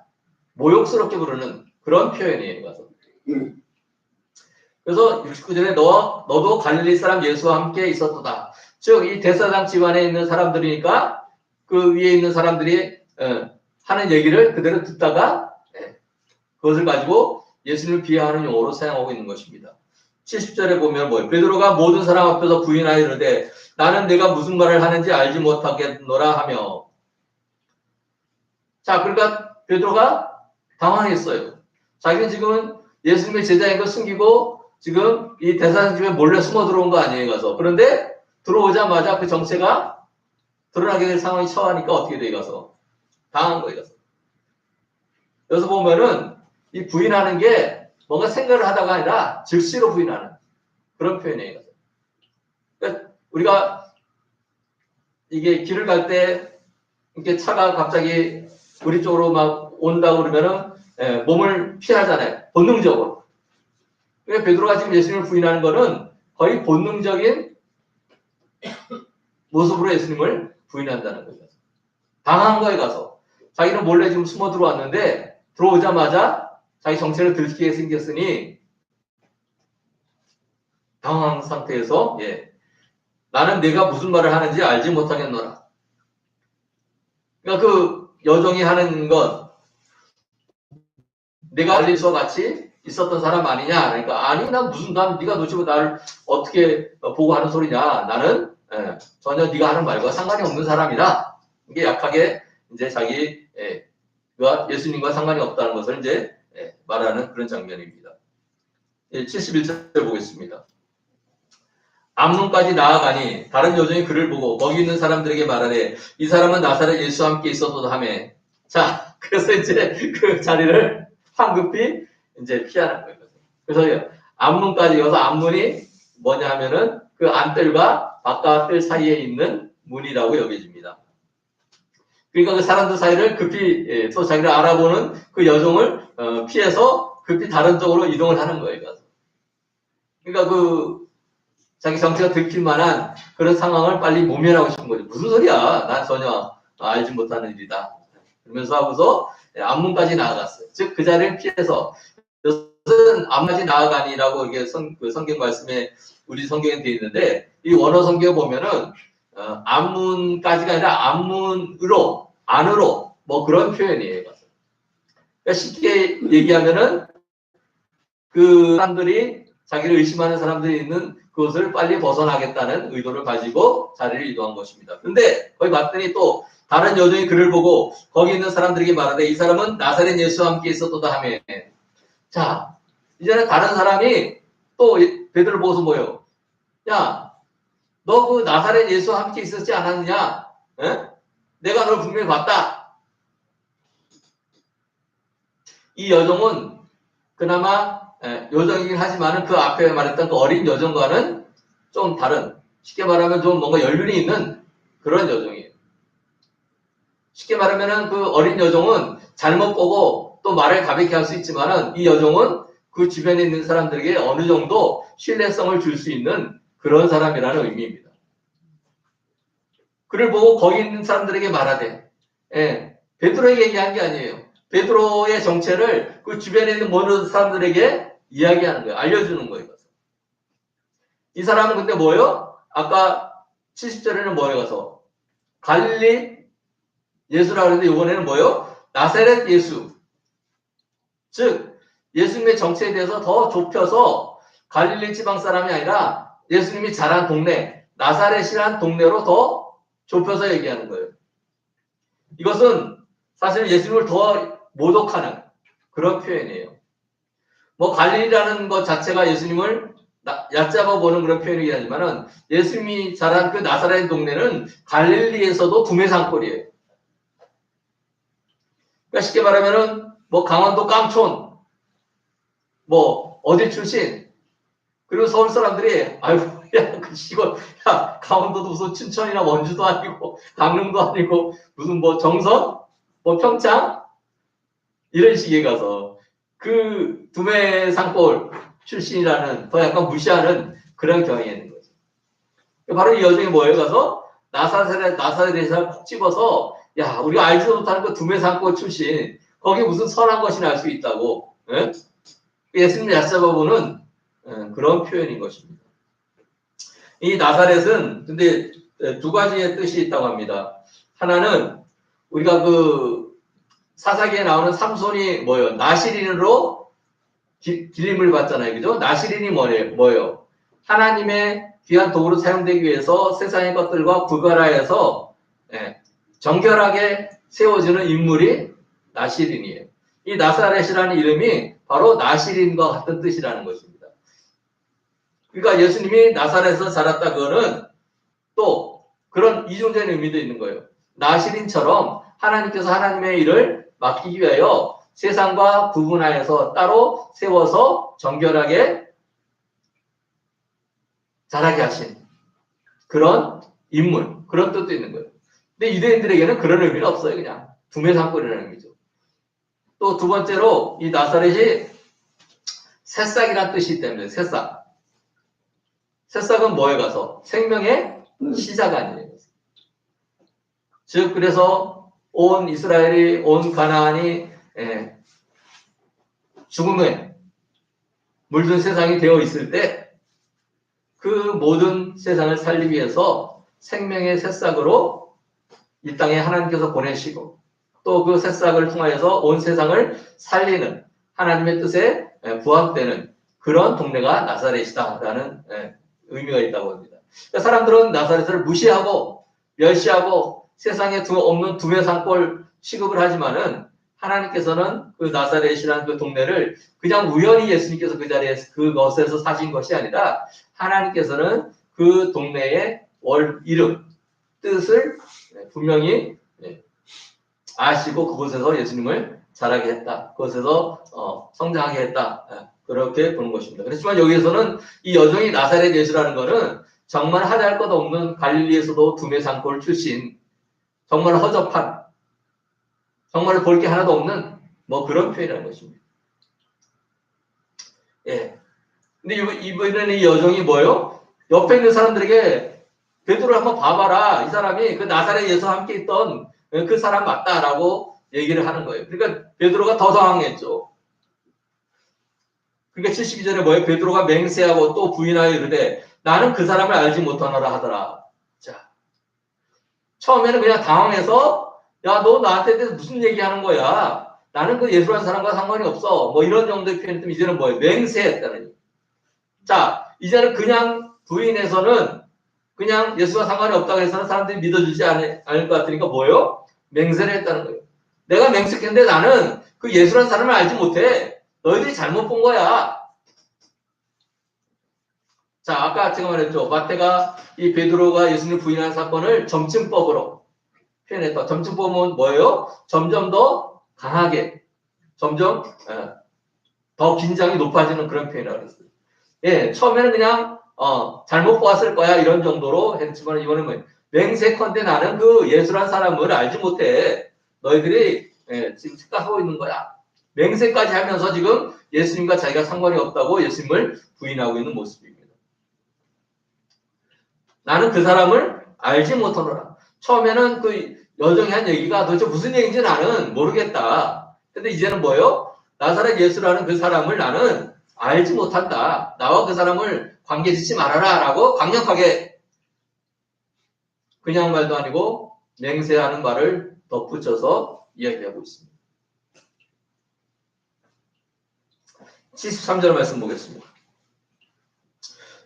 [SPEAKER 1] 모욕스럽게 부르는 그런 표현이에요. 그래서 69절에 너도 갈릴리 사람 예수와 함께 있었도다. 즉 이 대사장 집안에 있는 사람들이니까 그 위에 있는 사람들이 하는 얘기를 그대로 듣다가 그것을 가지고 예수님을 비하하는 용어로 사용하고 있는 것입니다. 70절에 보면 뭐예요? 베드로가 모든 사람 앞에서 부인하여 이르되 나는 내가 무슨 말을 하는지 알지 못하겠노라 하며. 자, 그러니까 베드로가 당황했어요. 자기는 지금은 예수님의 제자인 걸 숨기고 지금 이 대사장 집에 몰래 숨어 들어온 거 아니에요, 가서. 그런데 들어오자마자 그 정체가 드러나게 될 상황이 처하니까 어떻게 돼, 가서. 당한 거예요, 가서. 여기서 보면은 이 부인하는 게 뭔가 생각을 하다가 아니라 즉시로 부인하는 그런 표현이에요. 그러니까 우리가 이게 길을 갈 때 이렇게 차가 갑자기 우리 쪽으로 막 온다고 그러면은 몸을 피하잖아요. 본능적으로. 그러니까 베드로가 지금 예수님을 부인하는 거는 거의 본능적인 모습으로 예수님을 부인한다는 거죠. 당한 거에 가서 자기는 몰래 지금 숨어 들어왔는데 들어오자마자 자기 정체를 들키게 생겼으니 당황한 상태에서 나는 내가 무슨 말을 하는지 알지 못하겠노라. 그러니까 그 여종이 하는 건 내가 갈릴리와 같이 있었던 사람 아니냐? 그러니까 아니 난 네가 도대체 나를 어떻게 보고 하는 소리냐? 나는 전혀 네가 하는 말과 상관이 없는 사람이다. 이게 약하게 이제 자기가 예수님과 상관이 없다는 것을 이제 말하는 그런 장면입니다. 71절 보겠습니다. 암론까지 나아가니 다른 여종이 그를 보고 거기 있는 사람들에게 말하되 이 사람은 나사렛 예수와 함께 있었도다 하며. 자, 그래서 이제 그 자리를 황급히 이제 피하는 거예요. 그래서 암문까지 여기서 암문이 뭐냐 하면은 그 안뜰과 바깥뜰 사이에 있는 문이라고 여겨집니다. 그러니까 그 사람들 사이를 급히 또 자기를 알아보는 그 여종을 피해서 급히 다른 쪽으로 이동을 하는 거예요. 그러니까 그 자기 정체가 들킬 만한 그런 상황을 빨리 모면하고 싶은 거죠. 무슨 소리야? 난 전혀 알지 못하는 일이다. 그러면서 하고서 암문까지 나아갔어요. 즉 그 자리를 피해서 이것은 암까지 나아가니라고 이게 그 성경 말씀에 우리 성경에 되어 있는데 이 원어 성경에 보면은 암문까지가 아니라 암문으로 안으로 뭐 그런 표현이에요. 그러니까 쉽게 얘기하면은 그 사람들이 자기를 의심하는 사람들이 있는 그것을 빨리 벗어나겠다는 의도를 가지고 자리를 이동한 것입니다. 근데 거기 봤더니 또 다른 여종이 그를 보고 거기 있는 사람들에게 말하되 이 사람은 나사렛 예수와 함께 있었도다 하며 자 이제는 다른 사람이 또 베드로를 보고서 뭐예요? 야 너 그 나사렛 예수와 함께 있었지 않았느냐? 에? 내가 널 분명히 봤다. 이 여종은 그나마 여종이긴 하지만 그 앞에 말했던 그 어린 여종과는 좀 다른, 쉽게 말하면 좀 뭔가 연륜이 있는 그런 여종이에요. 쉽게 말하면 그 어린 여종은 잘못 보고 또 말을 가볍게 할 수 있지만은 이 여종은 그 주변에 있는 사람들에게 어느 정도 신뢰성을 줄 수 있는 그런 사람이라는 의미입니다. 그를 보고 거기 있는 사람들에게 말하되, 베드로에게 얘기한 게 아니에요. 베드로의 정체를 그 주변에 있는 모든 사람들에게 이야기하는 거예요. 알려주는 거예요. 이 사람은 근데 뭐예요? 아까 70절에는 뭐에 가서 갈릴리 예수라고 하는데 이번에는 뭐예요? 나사렛 예수. 즉 예수님의 정체에 대해서 더 좁혀서 갈릴리 지방 사람이 아니라 예수님이 자란 동네 나사렛이라는 동네로 더 좁혀서 얘기하는 거예요. 이것은 사실 예수님을 더 모독하는 그런 표현이에요. 뭐 갈릴리라는 것 자체가 예수님을 얕잡아 보는 그런 표현이긴 하지만은 예수님이 자란 그 나사렛 동네는 갈릴리에서도 구매상골이에요. 그러니까 쉽게 말하면은 뭐 강원도 깡촌, 뭐 어디 출신, 그리고 서울 사람들이 아이고 야 그 시골 야 강원도도 무슨 춘천이나 원주도 아니고 강릉도 아니고 무슨 뭐 정선, 뭐 평창 이런 식에 가서 그 구매상골 출신이라는 더 약간 무시하는 그런 경향이 있는 거죠. 바로 이 여정이 뭐예요? 가서 나사렛에서 콕 집어서 야 우리가 알지도 못하는 그 두메산골 출신 거기 무슨 선한 것이나 알 수 있다고 예수님을 얕잡아보는 그런 표현인 것입니다. 이 나사렛은 근데 두 가지의 뜻이 있다고 합니다. 하나는 우리가 그 사사기에 나오는 삼손이 뭐예요? 나시린으로 길림을 받잖아요. 그죠? 나시린이 뭐예요? 하나님의 귀한 도구로 사용되기 위해서 세상의 것들과 불가라해서 정결하게 세워지는 인물이 나시린이에요. 이 나사렛이라는 이름이 바로 나시린과 같은 뜻이라는 것입니다. 그러니까 예수님이 나사렛에서 자랐다 그거는 또 그런 이중적인 의미도 있는 거예요. 나시린처럼 하나님께서 하나님의 일을 맡기기 위하여 세상과 구분하여서 따로 세워서 정결하게 자라게 하신 그런 인물, 그런 뜻도 있는 거예요. 근데 유대인들에게는 그런 의미는 없어요. 그냥 두메상골이라는 의미죠. 또 두 번째로 이 나사렛이 새싹이라는 뜻이 있기 때문에 새싹. 새싹은 뭐에 가서? 생명의 시작 아니에요. 즉 그래서 온 이스라엘이 온 가나안이 죽음에 물든 세상이 되어 있을 때 그 모든 세상을 살리기 위해서 생명의 새싹으로 이 땅에 하나님께서 보내시고 또 그 새싹을 통하여서 온 세상을 살리는 하나님의 뜻에 부합되는 그런 동네가 나사렛이다라는 의미가 있다고 합니다. 그러니까 사람들은 나사렛을 무시하고 멸시하고 세상에 없는 두메산골 취급을 하지만은 하나님께서는 그 나사렛이라는 그 동네를 그냥 우연히 예수님께서 그 자리에 그것에서 사신 것이 아니라 하나님께서는 그 동네의 이름, 뜻을 분명히 아시고 그곳에서 예수님을 자라게 했다. 그곳에서 성장하게 했다. 그렇게 보는 것입니다. 그렇지만 여기에서는 이 여종이 나사렛 예수라는 것은 정말 하잘 것 없는 갈릴리에서도 두메산골 출신, 정말 허접한, 정말 볼 게 하나도 없는 뭐 그런 표현이라는 것입니다. 근데 이번에는 이 여종이 뭐예요? 옆에 있는 사람들에게 베드로를 한번 봐봐라. 이 사람이 그 나사렛 예수와 함께 있던 그 사람 맞다라고 얘기를 하는 거예요. 그러니까 베드로가 더 당황했죠. 그러니까 72절에 뭐예요? 베드로가 맹세하고 또 부인하여 이르되 나는 그 사람을 알지 못하노라 하더라. 자, 처음에는 그냥 당황해서 야, 너 나한테 대해서 무슨 얘기하는 거야? 나는 그 예수라는 사람과 상관이 없어. 뭐 이런 정도의 표현이 이제는 뭐예요? 맹세했다는. 자, 이제는 그냥 부인해서는 그냥 예수와 상관이 없다고 해서는 사람들이 믿어주지 않을 것 같으니까 뭐예요? 맹세를 했다는 거예요. 내가 맹세했는데 나는 그 예수라는 사람을 알지 못해. 너희들이 잘못 본 거야. 자, 아까 제가 말했죠. 마태가 이 베드로가 예수님 부인한 사건을 점층법으로 표현했다. 점층법은 뭐예요? 점점 더 강하게, 점점 더 긴장이 높아지는 그런 표현이라고 그랬어요. 예, 처음에는 그냥 잘못 보았을 거야 이런 정도로 했지만 이번에 뭐 맹세컨대 나는 그 예수란 사람을 알지 못해. 너희들이 지금 착각하고 있는 거야. 맹세까지 하면서 지금 예수님과 자기가 상관이 없다고 예수님을 부인하고 있는 모습입니다. 나는 그 사람을 알지 못하노라. 처음에는 그 여정이 한 얘기가 도대체 무슨 얘기인지 나는 모르겠다. 근데 이제는 뭐예요? 나사렛 예수라는 그 사람을 나는 알지 못한다. 나와 그 사람을 관계 짓지 말아라 라고 강력하게 그냥 말도 아니고 맹세하는 말을 덧붙여서 이야기하고 있습니다. 73절 말씀 보겠습니다.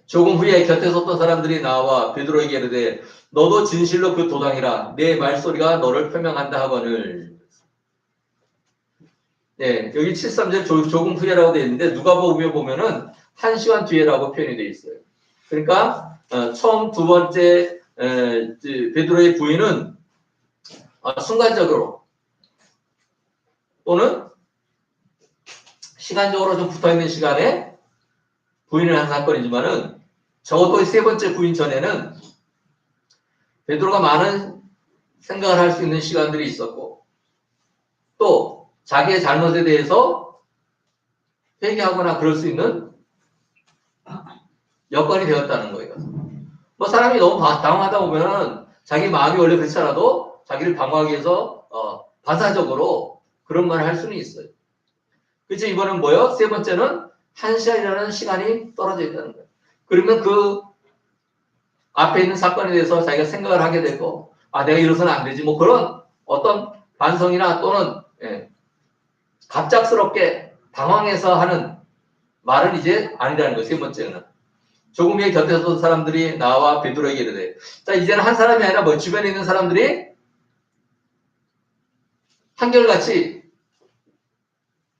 [SPEAKER 1] 조금 후에 곁에 섰던 사람들이 나와 베드로에게 이르되 너도 진실로 그 도당이라 내 말소리가 너를 표명한다 하거늘. 네, 여기 73절 조금 후에라고 되어 있는데 누가복음에 보면은 1시간 뒤에라고 표현이 되어 있어요. 그러니까 처음 두 번째 베드로의 부인은 순간적으로 또는 시간적으로 좀 붙어있는 시간에 부인을 한 사건이지만은 적어도 세 번째 부인 전에는 베드로가 많은 생각을 할 수 있는 시간들이 있었고 또 자기의 잘못에 대해서 회개하거나 그럴 수 있는 여건이 되었다는 거예요. 뭐 사람이 너무 당황하다 보면 자기 마음이 원래 그렇지 않아도 자기를 방어하기 위해서 반사적으로 그런 말을 할 수는 있어요. 그렇죠? 이번엔 뭐예요? 세 번째는 1시간이라는 시간이 떨어져 있다는 거예요. 그러면 그 앞에 있는 사건에 대해서 자기가 생각을 하게 되고 내가 이러서는 안 되지 뭐 그런 어떤 반성이나 또는 갑작스럽게 당황해서 하는 말은 이제 아니라는 거예요. 세 번째는 조금 후에 곁에 섰던 사람들이 나와 베드로에게 이르되 자 이제는 한 사람이 아니라 뭐 주변에 있는 사람들이 한결같이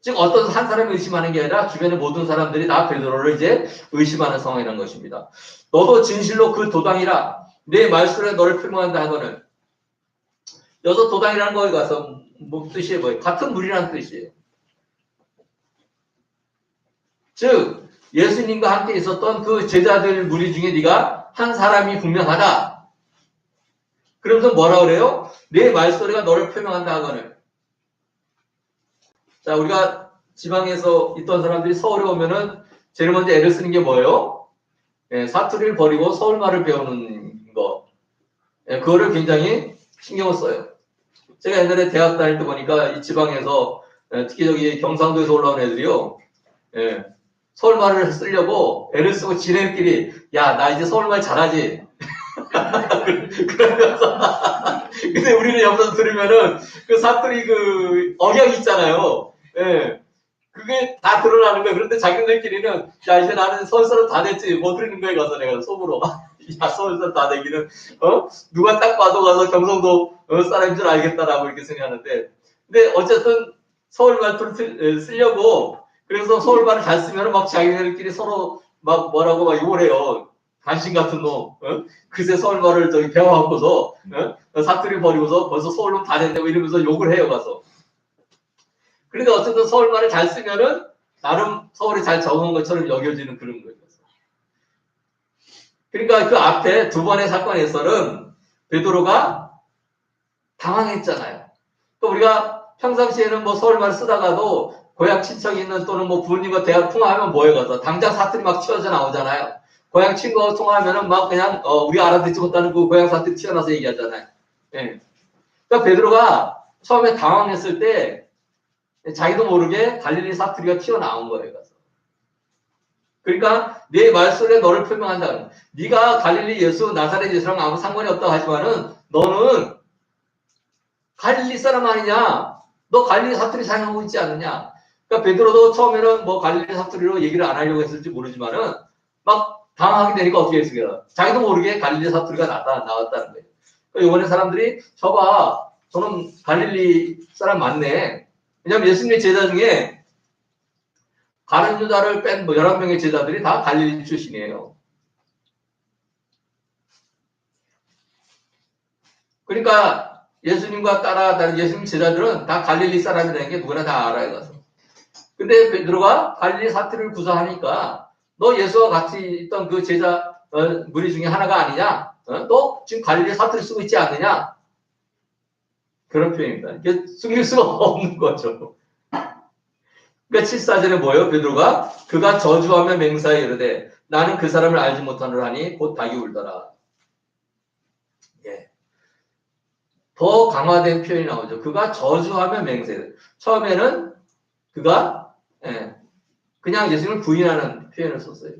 [SPEAKER 1] 즉 어떤 한 사람이 의심하는 게 아니라 주변의 모든 사람들이 다 베드로를 이제 의심하는 상황이라는 것입니다. 너도 진실로 그 도당이라 내 말소리에 너를 표명한다 하거늘. 여기서 도당이라는 거에 가서 뭐 뜻이에요? 뭐예요? 같은 무리라는 뜻이에요. 즉 예수님과 함께 있었던 그 제자들 무리 중에 네가 한 사람이 분명하다. 그러면서 뭐라 그래요? 내 말소리가 너를 표명한다 하거늘. 자, 우리가 지방에서 있던 사람들이 서울에 오면은 제일 먼저 애를 쓰는 게 뭐예요? 사투리를 버리고 서울말을 배우는 거. 그거를 굉장히 신경을 써요. 제가 옛날에 대학 다닐 때 보니까 이 지방에서 특히 저기 경상도에서 올라온 애들이요. 서울말을 쓰려고 애를 쓰고 지네끼리 야, 나 이제 서울말 잘하지? 그러면서 근데 우리는 옆에서 들으면은 그 사투리 그 억양 있잖아요. 그게 다 드러나는 거야. 그런데 자기들끼리는 야 이제 나는 서울사람 다 됐지 뭐 그러는 거에 가서 내가 속으로 야 서울사람 다 되기는 누가 딱 봐도 가서 경상도 사람인 줄 알겠다라고 이렇게 생각하는데 근데 어쨌든 서울 말투를 쓰려고 그래서 서울말을 잘 쓰면 막 자기들끼리 서로 막 뭐라고 막 욕을 해요. 간신 같은 놈. 그새 서울말을 저기 배워갖고서 사투리 버리고서 벌써 서울놈 다 된다고 이러면서 욕을 해요 가서. 그러니까 어쨌든 서울말을 잘 쓰면은 나름 서울에 잘 적응한 것처럼 여겨지는 그런 거예요. 그러니까 그 앞에 두 번의 사건에서는 베드로가 당황했잖아요. 또 우리가 평상시에는 뭐 서울말 쓰다가도 고향 친척이 있는 또는 뭐 부모님과 대화 통화하면 뭐에 가서 당장 사투리 막 튀어져 나오잖아요. 고향 친구와 통화하면은 막 그냥 우리 알아듣지 못하는 그 고향 사투리 튀어나와서 얘기하잖아요. 그러니까 베드로가 처음에 당황했을 때 자기도 모르게 갈릴리 사투리가 튀어나온 거예요. 가서. 그러니까 내 말소리에 너를 표명한다. 네가 갈릴리 예수 나사렛 예수랑 아무 상관이 없다고 하지만은 너는 갈릴리 사람 아니냐? 너 갈릴리 사투리 사용하고 있지 않느냐? 그러니까 베드로도 처음에는 뭐 갈릴리 사투리로 얘기를 안 하려고 했을지 모르지만은 막 당황하게 되니까 어떻게 했어요? 자기도 모르게 갈릴리 사투리가 나왔다는 거예요. 그러니까 이번에 사람들이 저봐, 저는 갈릴리 사람 맞네. 왜냐하면 예수님의 제자 중에 가룟 유다를 뺀 11명의 제자들이 다 갈릴리 출신이에요. 그러니까 예수님과 따라다니는 예수님 제자들은 다 갈릴리 사람이라는 게 누구나 다 알아요. 가서. 근데 베드로가 갈릴리 사투리를 구사하니까 너 예수와 같이 있던 그 제자 무리 중에 하나가 아니냐? 너 지금 갈릴리 사투리 쓰고 있지 않느냐? 그런 표현입니다. 이게 숨길 수가 없는 거죠. 그러니까 7사절에 뭐예요? 베드로가 그가 저주하며 맹세하여 이르되 나는 그 사람을 알지 못하노라 하니 곧 닭이 울더라. 예. 더 강화된 표현이 나오죠. 그가 저주하며 맹세해. 처음에는 그가 그냥 예수님을 부인하는 표현을 썼어요.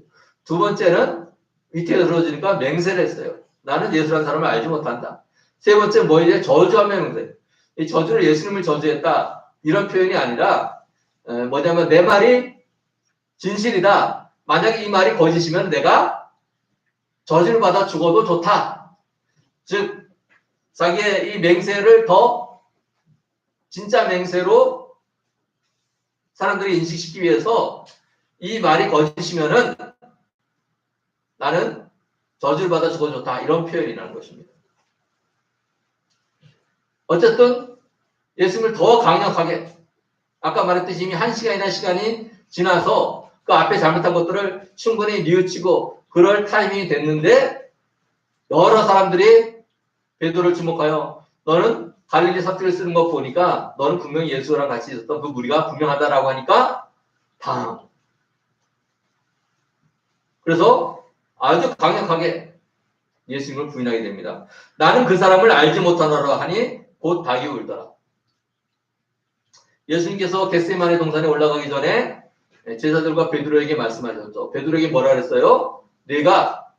[SPEAKER 1] 두 번째는 밑에 들어주니까 맹세를 했어요. 나는 예수라는 사람을 알지 못한다. 세 번째 뭐예요? 저주하며 맹세. 이 저주를 예수님을 저주했다. 이런 표현이 아니라 뭐냐면 내 말이 진실이다. 만약에 이 말이 거짓이면 내가 저주를 받아 죽어도 좋다. 즉 자기의 이 맹세를 더 진짜 맹세로 사람들이 인식시키기 위해서 이 말이 거짓이면은 나는 저주를 받아 죽어도 좋다. 이런 표현이라는 것입니다. 어쨌든 예수님을 더 강력하게 아까 말했듯이 이미 1시간이나 시간이 지나서 그 앞에 잘못한 것들을 충분히 뉘우치고 그럴 타이밍이 됐는데 여러 사람들이 베드로를 주목하여 너는 갈릴리 사투리를 쓰는 거 보니까 너는 분명히 예수랑 같이 있었던 그 무리가 분명하다라고 하니까 당황. 그래서 아주 강력하게 예수님을 부인하게 됩니다. 나는 그 사람을 알지 못하노라 하니 곧 닭이 울더라. 예수님께서 겟세마네 동산에 올라가기 전에 제자들과 베드로에게 말씀하셨죠. 베드로에게 뭐라 그랬어요? 내가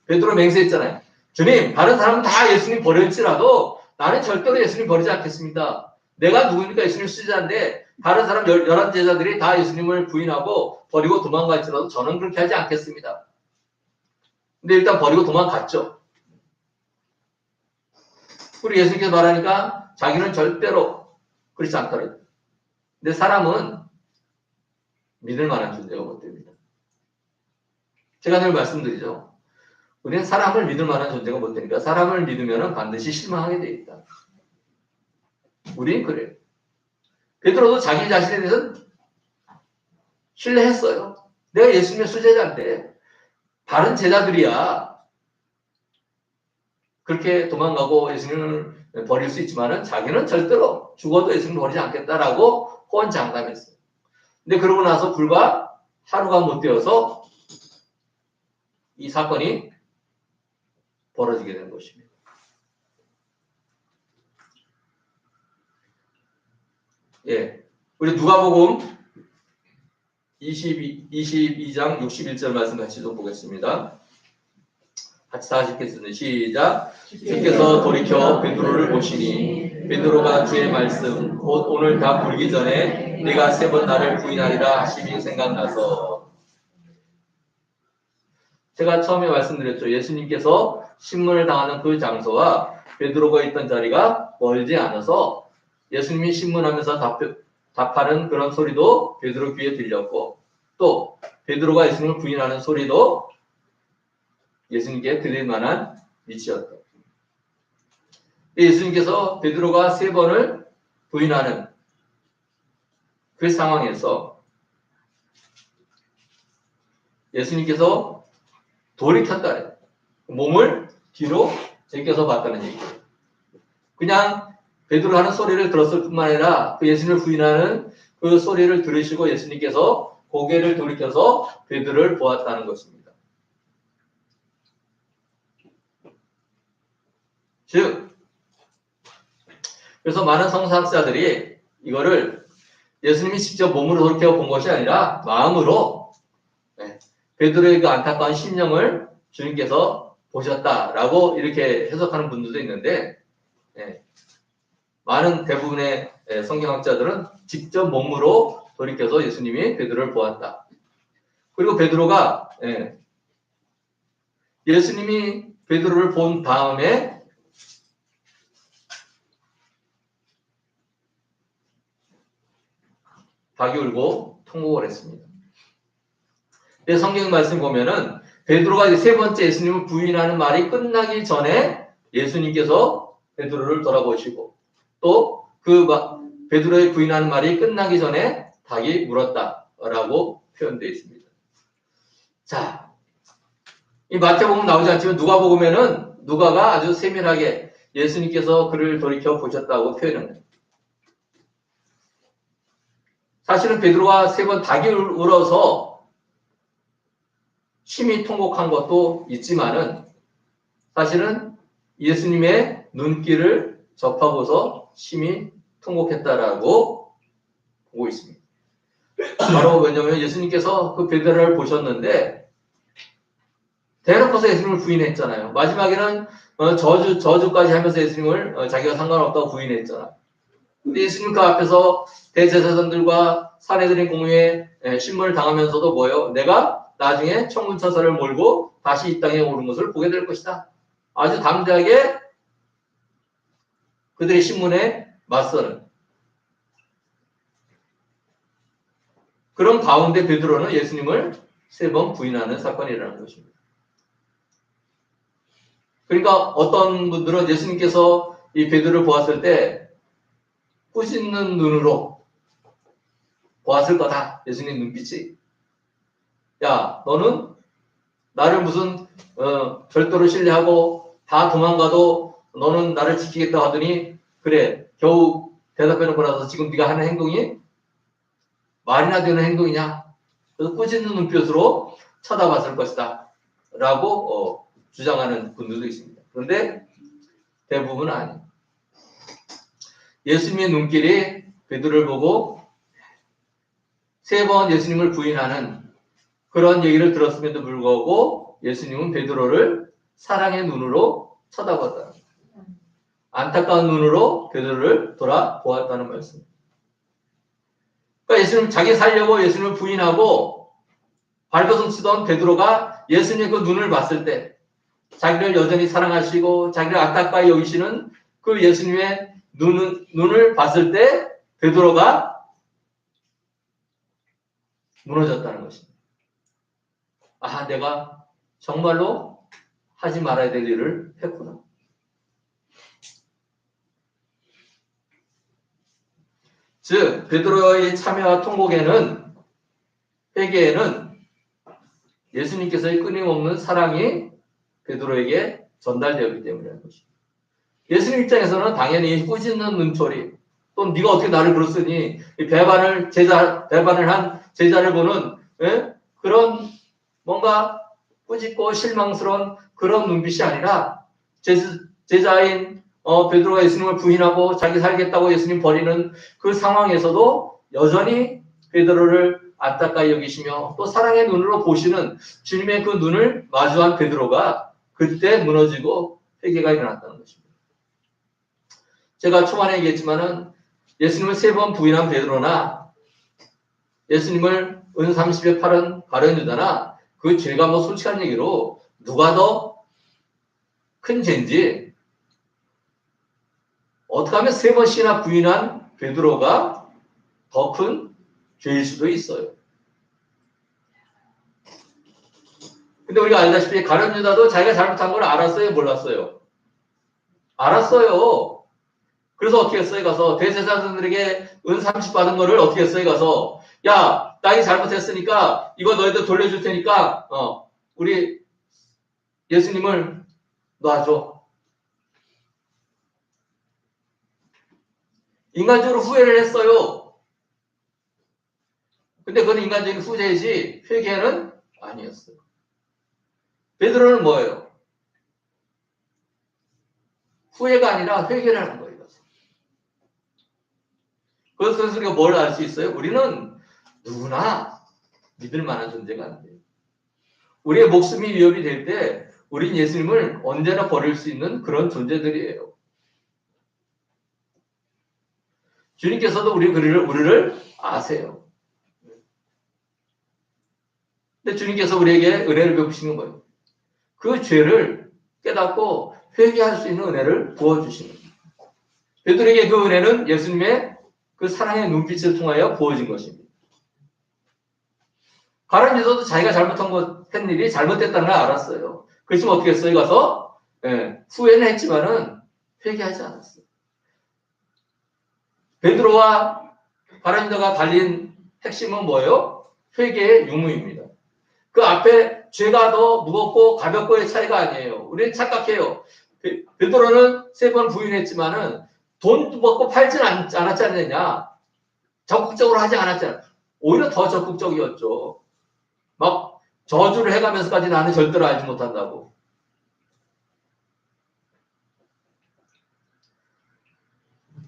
[SPEAKER 1] 베드로 맹세했잖아요. 주님, 다른 사람은 다 예수님 버릴지라도 나는 절대로 예수님 버리지 않겠습니다. 내가 누구니까 예수님 수제자인데 다른 사람 11제자들이 다 예수님을 부인하고 버리고 도망갈지라도 저는 그렇게 하지 않겠습니다. 근데 일단 버리고 도망갔죠. 그리고 예수님께서 말하니까 자기는 절대로 그렇지 않더래요. 근데 사람은 믿을 만한 존재가 못 됩니다. 제가 늘 말씀드리죠. 우리는 사람을 믿을 만한 존재가 못 되니까 사람을 믿으면 반드시 실망하게 돼 있다. 우리는 그래요. 베드로도 자기 자신에 대해서는 신뢰했어요. 내가 예수님의 수제자인데 다른 제자들이야 그렇게 도망가고 예수님을 버릴 수 있지만은 자기는 절대로 죽어도 예수님을 버리지 않겠다라고 호언장담했어요. 근데 그러고 나서 불과 하루가 못 되어서 이 사건이 벌어지게 된 것입니다. 예, 우리 누가복음 22장 61절 말씀 같이 좀 보겠습니다. 같이 다 읽겠습니다. 시작. 주께서 돌이켜 베드로를 보시니 베드로가 주의 말씀 곧 오늘 다 불기 전에 네가 3번 나를 부인하리라 하심이 생각나서 제가 처음에 말씀드렸죠. 예수님께서 신문을 당하는 그 장소와 베드로가 있던 자리가 멀지 않아서 예수님이 신문하면서 답하는 그런 소리도 베드로 귀에 들렸고 또 베드로가 예수님을 부인하는 소리도 예수님께 들릴 만한 위치였다. 예수님께서 베드로가 3번을 부인하는 그 상황에서 예수님께서 돌이켰다래. 몸을 뒤로 제껴서 봤다는 얘기예요. 그냥 베드로 하는 소리를 들었을 뿐만 아니라 그 예수님을 부인하는 그 소리를 들으시고 예수님께서 고개를 돌이켜서 베드로를 보았다는 것입니다. 즉 그래서 많은 성서학자들이 이거를 예수님이 직접 몸으로 돌이켜 본 것이 아니라 마음으로 베드로의 그 안타까운 심령을 주님께서 보셨다라고 이렇게 해석하는 분들도 있는데 많은 대부분의 성경학자들은 직접 몸으로 돌이켜서 예수님이 베드로를 보았다. 그리고 베드로가 예수님이 베드로를 본 다음에 닭이 울고 통곡을 했습니다. 성경 말씀 보면은 베드로가 이제 세 번째 예수님을 부인하는 말이 끝나기 전에 예수님께서 베드로를 돌아보시고 또 그 베드로의 부인하는 말이 끝나기 전에 닭이 울었다라고 표현되어 있습니다. 자, 이 마태복음 나오지 않지만 누가복음에는 누가가 아주 세밀하게 예수님께서 그를 돌이켜 보셨다고 표현합니다. 사실은 베드로가 세 번 닭이 울어서 심히 통곡한 것도 있지만은 사실은 예수님의 눈길을 접하고서 심히 통곡했다라고 보고 있습니다. 바로 왜냐하면 예수님께서 그 베드로를 보셨는데 대놓고서 예수님을 부인했잖아요. 마지막에는 저주까지 하면서 예수님을 자기가 상관없다고 부인했잖아요. 근데 예수님 그 앞에서 대제사장들과 사내들의 공유에 신문을 당하면서도 뭐예요? 내가 나중에 천군천사를 몰고 다시 이 땅에 오는 것을 보게 될 것이다. 아주 담대하게 그들의 신문에 맞서는 그런 가운데 베드로는 예수님을 세 번 부인하는 사건이 일어나는 것입니다. 그러니까 어떤 분들은 예수님께서 이 베드로를 보았을 때 꾸짖는 눈으로 보았을 거다. 예수님 눈빛이. 야, 너는 나를 무슨 별도로 신뢰하고 다 도망가도 너는 나를 지키겠다 하더니 그래 겨우 대답해놓고 나서 지금 네가 하는 행동이 말이나 되는 행동이냐? 그래서 꾸짖는 눈빛으로 쳐다봤을 것이다 라고 주장하는 분들도 있습니다. 그런데 대부분은 아니에요. 예수님의 눈길이 베드로를 보고 세 번 예수님을 부인하는 그런 얘기를 들었음에도 불구하고 예수님은 베드로를 사랑의 눈으로 쳐다봤다. 안타까운 눈으로 베드로를 돌아보았다는 말씀. 그러니까 예수님 자기 살려고 예수님을 부인하고 발버둥치던 베드로가 예수님의 그 눈을 봤을 때 자기를 여전히 사랑하시고 자기를 안타까이 여기시는 그 예수님의 눈을 봤을 때 베드로가 무너졌다는 것입니다. 아, 내가 정말로 하지 말아야 될 일을 했구나. 즉 베드로의 참회와 통곡에는 회개에는 예수님께서의 끊임없는 사랑이 베드로에게 전달되었기 때문이라는 것입니다. 예수님 입장에서는 당연히 꾸짖는 눈초리 또 네가 어떻게 나를 그렇으니 배반을 한 제자를 보는 그런 뭔가 꾸짖고 실망스러운 그런 눈빛이 아니라 제자인 베드로가 예수님을 부인하고 자기 살겠다고 예수님 버리는 그 상황에서도 여전히 베드로를 안타까이 여기시며 또 사랑의 눈으로 보시는 주님의 그 눈을 마주한 베드로가 그때 무너지고 회개가 일어났다는 것입니다. 제가 초반에 얘기했지만은 예수님을 세 번 부인한 베드로나 예수님을 은 30에 팔은 가룟 유다나 그 죄가 뭐 솔직한 얘기로 누가 더 큰 죄인지 어떻게 하면 세 번씩이나 부인한 베드로가 더 큰 죄일 수도 있어요. 근데 우리가 알다시피 가룟 유다도 자기가 잘못한 걸 알았어요, 몰랐어요? 알았어요. 그래서 어떻게 했어요? 가서 대제사장들에게 은 30 받은 거를 어떻게 했어요? 가서 야, 나이 잘못했으니까 이거 너희들 돌려줄 테니까 우리 예수님을 놔줘. 인간적으로 후회를 했어요. 근데 그건 인간적인 후회이지 회개는 아니었어요. 베드로는 뭐예요? 후회가 아니라 회개를 하는 거예요. 그래서 우리가 뭘 알 수 있어요? 우리는 누구나 믿을 만한 존재가 안 돼요. 우리의 목숨이 위협이 될 때 우린 예수님을 언제나 버릴 수 있는 그런 존재들이에요. 주님께서도 우리를 아세요. 근데 주님께서 우리에게 은혜를 베푸시는 거예요. 그 죄를 깨닫고 회개할 수 있는 은혜를 부어주시는 거예요. 베드로에게 그 은혜는 예수님의 그 사랑의 눈빛을 통하여 부어진 것입니다. 가룟 유다도 자기가 했는 일이 잘못됐다는 걸 알았어요. 그렇지만 어떻게 했어요? 가서 후회는 했지만은 회개하지 않았어요. 베드로와 가룟 유다가 달린 핵심은 뭐예요? 회개의 유무입니다. 그 앞에 죄가 더 무겁고 가볍고의 차이가 아니에요. 우리는 착각해요. 베드로는 3번 부인했지만은 돈 먹고 팔지는 않았지 않느냐. 적극적으로 하지 않았잖아요. 오히려 더 적극적이었죠. 막 저주를 해가면서까지 나는 절대로 알지 못한다고.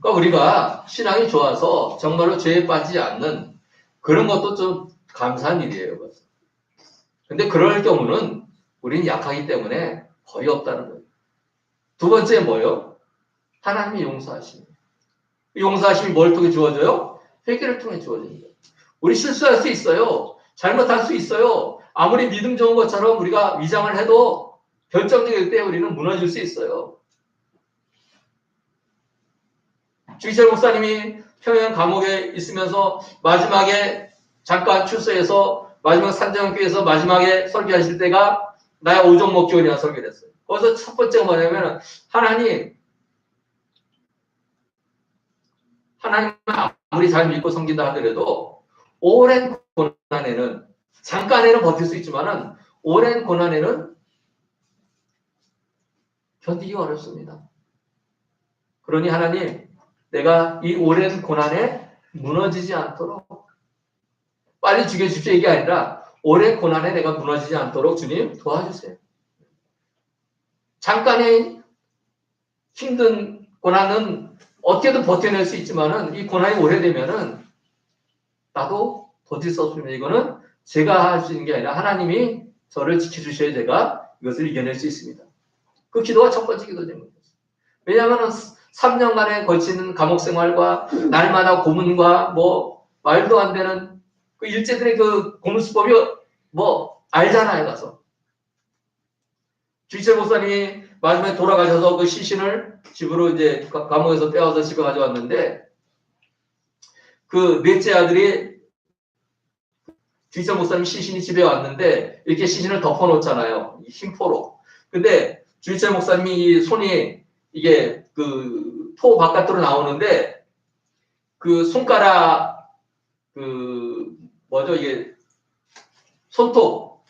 [SPEAKER 1] 그러니까 우리가 신앙이 좋아서 정말로 죄에 빠지지 않는 그런 것도 좀 감사한 일이에요. 근데 그럴 경우는 우리는 약하기 때문에 거의 없다는 거예요. 두 번째 뭐예요? 하나님이 용서하심. 용서하심이 뭘 통해 주어져요? 회개를 통해 주어집니다. 우리 실수할 수 있어요. 잘못할 수 있어요. 아무리 믿음 좋은 것처럼 우리가 위장을 해도 결정적일 때 우리는 무너질 수 있어요. 주기철 목사님이 평양 감옥에 있으면서 마지막에 잠깐 출소해서 마지막 산정교회에서 마지막에 설교하실 때가 나의 오종 목교이라는 설교를 했어요. 거기서 첫 번째가 뭐냐면 하나님 아무리 잘 믿고 섬긴다 하더라도 오랜 고난에는 잠깐에는 버틸 수 있지만은 오랜 고난에는 견디기 어렵습니다. 그러니 하나님 내가 이 오랜 고난에 무너지지 않도록 빨리 죽여주십시오 이게 아니라 오랜 고난에 내가 무너지지 않도록 주님 도와주세요. 잠깐의 힘든 고난은 어떻게든 버텨낼 수 있지만은 이 고난이 오래되면은 나도 버틸 수 없습니다. 이거는 제가 할 수 있는 게 아니라 하나님이 저를 지켜주셔야 제가 이것을 이겨낼 수 있습니다. 그 기도가 첫 번째 기도입니다. 왜냐하면 3년간에 걸치는 감옥 생활과 날마다 고문과 뭐 말도 안 되는 그 일제들의 그 고문 수법이 뭐 알잖아요. 가서 주기철 목사님이 마지막에 돌아가셔서 그 시신을 집으로 이제 감옥에서 떼어서 집에 가져왔는데 그 넷째 아들이 주기철 목사님 시신이 집에 왔는데 이렇게 시신을 덮어놓잖아요. 흰포로. 근데 주기철 목사님이 이 손이 이게 그 포 바깥으로 나오는데 그 손가락 그 뭐죠 이게 손톱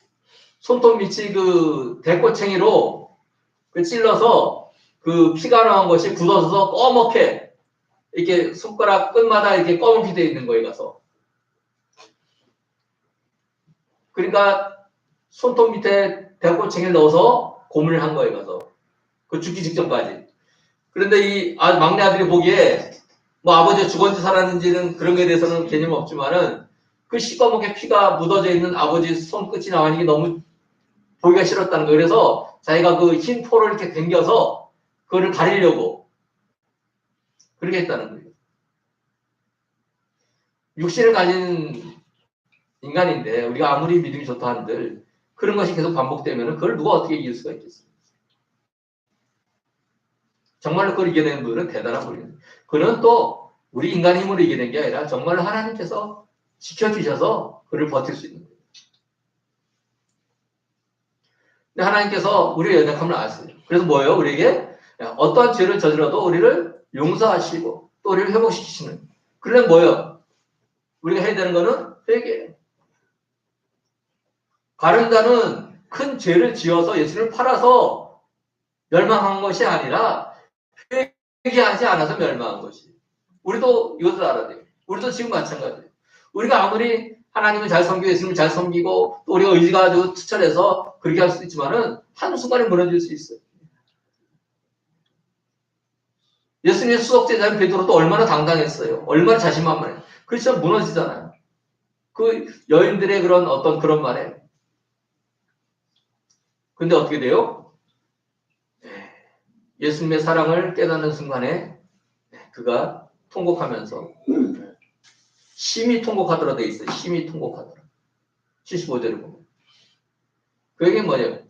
[SPEAKER 1] 밑이 그 대꼬챙이로 그 찔러서 그 피가 나온 것이 굳어서 꺼멓게 이렇게 손가락 끝마다 이렇게 검은피 되어 있는 거에 가서 그러니까 손톱 밑에 대꼬챙이를 넣어서 고문을 한 거에 가서 그 죽기 직전까지. 그런데 이 막내 아들이 보기에 뭐 아버지가 죽었는지 살았는지는 그런 거에 대해서는 개념 없지만은 그 시꺼멓게 피가 묻어져 있는 아버지 손끝이 나오는 게 너무 보기가 싫었다는 거예요. 그래서 자기가 그 흰 포를 이렇게 당겨서 그거를 가리려고 그렇게 했다는 거예요. 육신을 가진 인간인데 우리가 아무리 믿음이 좋다 한들 그런 것이 계속 반복되면 그걸 누가 어떻게 이길 수가 있겠어요. 정말로 그걸 이겨낸 분은 대단한 분이에요. 그는 또 우리 인간 힘으로 이겨낸 게 아니라 정말로 하나님께서 지켜주셔서 그를 버틸 수 있는 거예요. 근데 하나님께서 우리의 연약함을 아세요. 그래서 뭐예요? 우리에게 어떠한 죄를 저질러도 우리를 용서하시고 또 우리를 회복시키시는. 그러면 뭐예요? 우리가 해야 되는 거는 회개예요. 가룟유다는 큰 죄를 지어서 예수를 팔아서 멸망한 것이 아니라 회개하지 않아서 멸망한 것이. 우리도 이것을 알아야 돼요. 우리도 지금 마찬가지예요. 우리가 아무리 하나님을 잘 섬기고 예수님을 잘 섬기고 또 우리가 의지가 아주 투철해서 그렇게 할 수 있지만은 한순간에 무너질 수 있어요. 예수님의 수석제자인 베드로도 얼마나 당당했어요. 얼마나 자신만만해요. 그렇지만 무너지잖아요. 그 여인들의 그런 어떤 그런 말에. 근데 어떻게 돼요? 예수님의 사랑을 깨닫는 순간에 그가 통곡하면서 심히 통곡하더라 돼 있어요. 심히 통곡하더라. 75절을 보면. 그 얘기는 뭐예요?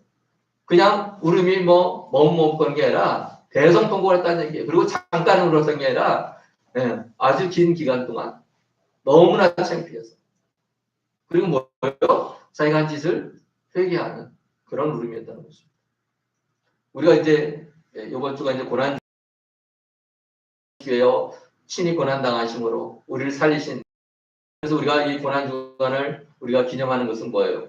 [SPEAKER 1] 그냥 울음이 머뭇거리는 게 아니라 대성통곡을 했다는 얘기예요. 그리고 잠깐 울었던 게 아니라 아주 긴 기간 동안 너무나 창피해서. 그리고 뭐예요? 자기가 한 짓을 회개하는 그런 울음이었다는 것입니다. 우리가 이제 이번 주가 이제 고난 주예요. 친히 고난 당하심으로 우리를 살리신. 그래서 우리가 이 고난 주간을 우리가 기념하는 것은 뭐예요?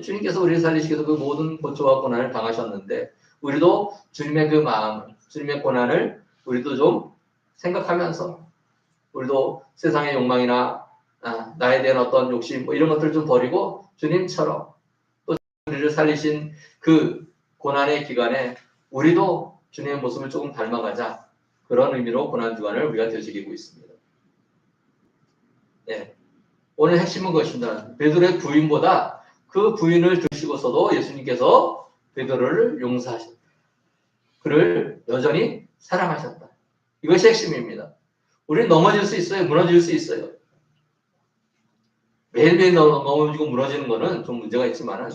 [SPEAKER 1] 주님께서 우리를 살리시기 위해서 그 모든 고초와 고난을 당하셨는데 우리도 주님의 그 마음을, 주님의 고난을 우리도 좀 생각하면서 우리도 세상의 욕망이나 나에 대한 어떤 욕심 이런 것들을 좀 버리고 주님처럼 또 우리를 살리신 그 고난의 기간에 우리도 주님의 모습을 조금 닮아가자. 그런 의미로 고난주간을 우리가 되새기고 있습니다. 네. 오늘 핵심은 그것입니다. 베드로의 부인보다 그 부인을 두시고서도 예수님께서 베드로를 용서하셨다. 그를 여전히 사랑하셨다. 이것이 핵심입니다. 우리는 넘어질 수 있어요. 무너질 수 있어요. 매일매일 넘어지고 무너지는 것은 좀 문제가 있지만은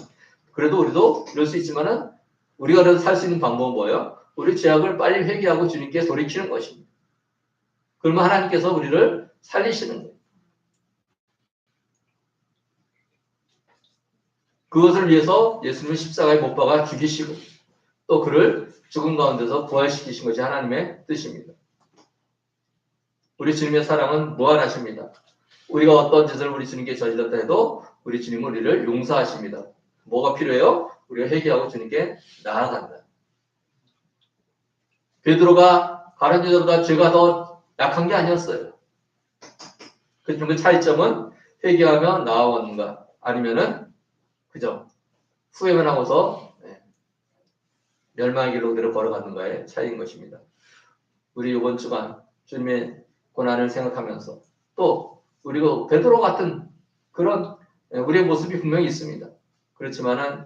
[SPEAKER 1] 그래도 우리도 이럴 수 있지만은 우리가 그래도 살 수 있는 방법은 뭐예요? 우리 죄악을 빨리 회개하고 주님께 돌이키는 것입니다. 그러면 하나님께서 우리를 살리시는 거예요. 그것을 위해서 예수님은 십자가에 못 박아 죽이시고 또 그를 죽음 가운데서 부활시키신 것이 하나님의 뜻입니다. 우리 주님의 사랑은 무한하십니다. 우리가 어떤 짓을 우리 주님께 저질렀다 해도 우리 주님은 우리를 용서하십니다. 뭐가 필요해요? 우리가 회개하고 주님께 나아간다. 베드로가 다른 여자보다 죄가 더 약한 게 아니었어요. 그 차이점은 회개하며 나아오는가 아니면은 그죠? 후회만 하고서 멸망의 길로 그대로 걸어가는가의 차이인 것입니다. 우리 이번 주간 주님의 고난을 생각하면서 또 우리가 베드로 같은 그런 우리의 모습이 분명히 있습니다. 그렇지만은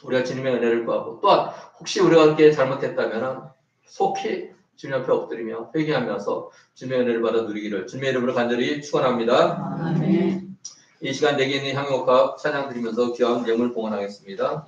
[SPEAKER 1] 우리가 주님의 은혜를 구하고 또한 혹시 우리가 그렇게 잘못했다면 속히 주님 앞에 엎드리며 회개하면서 주님의 은혜를 받아 누리기를 주님의 이름으로 간절히 축원합니다.
[SPEAKER 3] 아멘.
[SPEAKER 1] 이 시간 내게 있는 향유옥합 찬양 드리면서 귀한 예물 봉헌하겠습니다.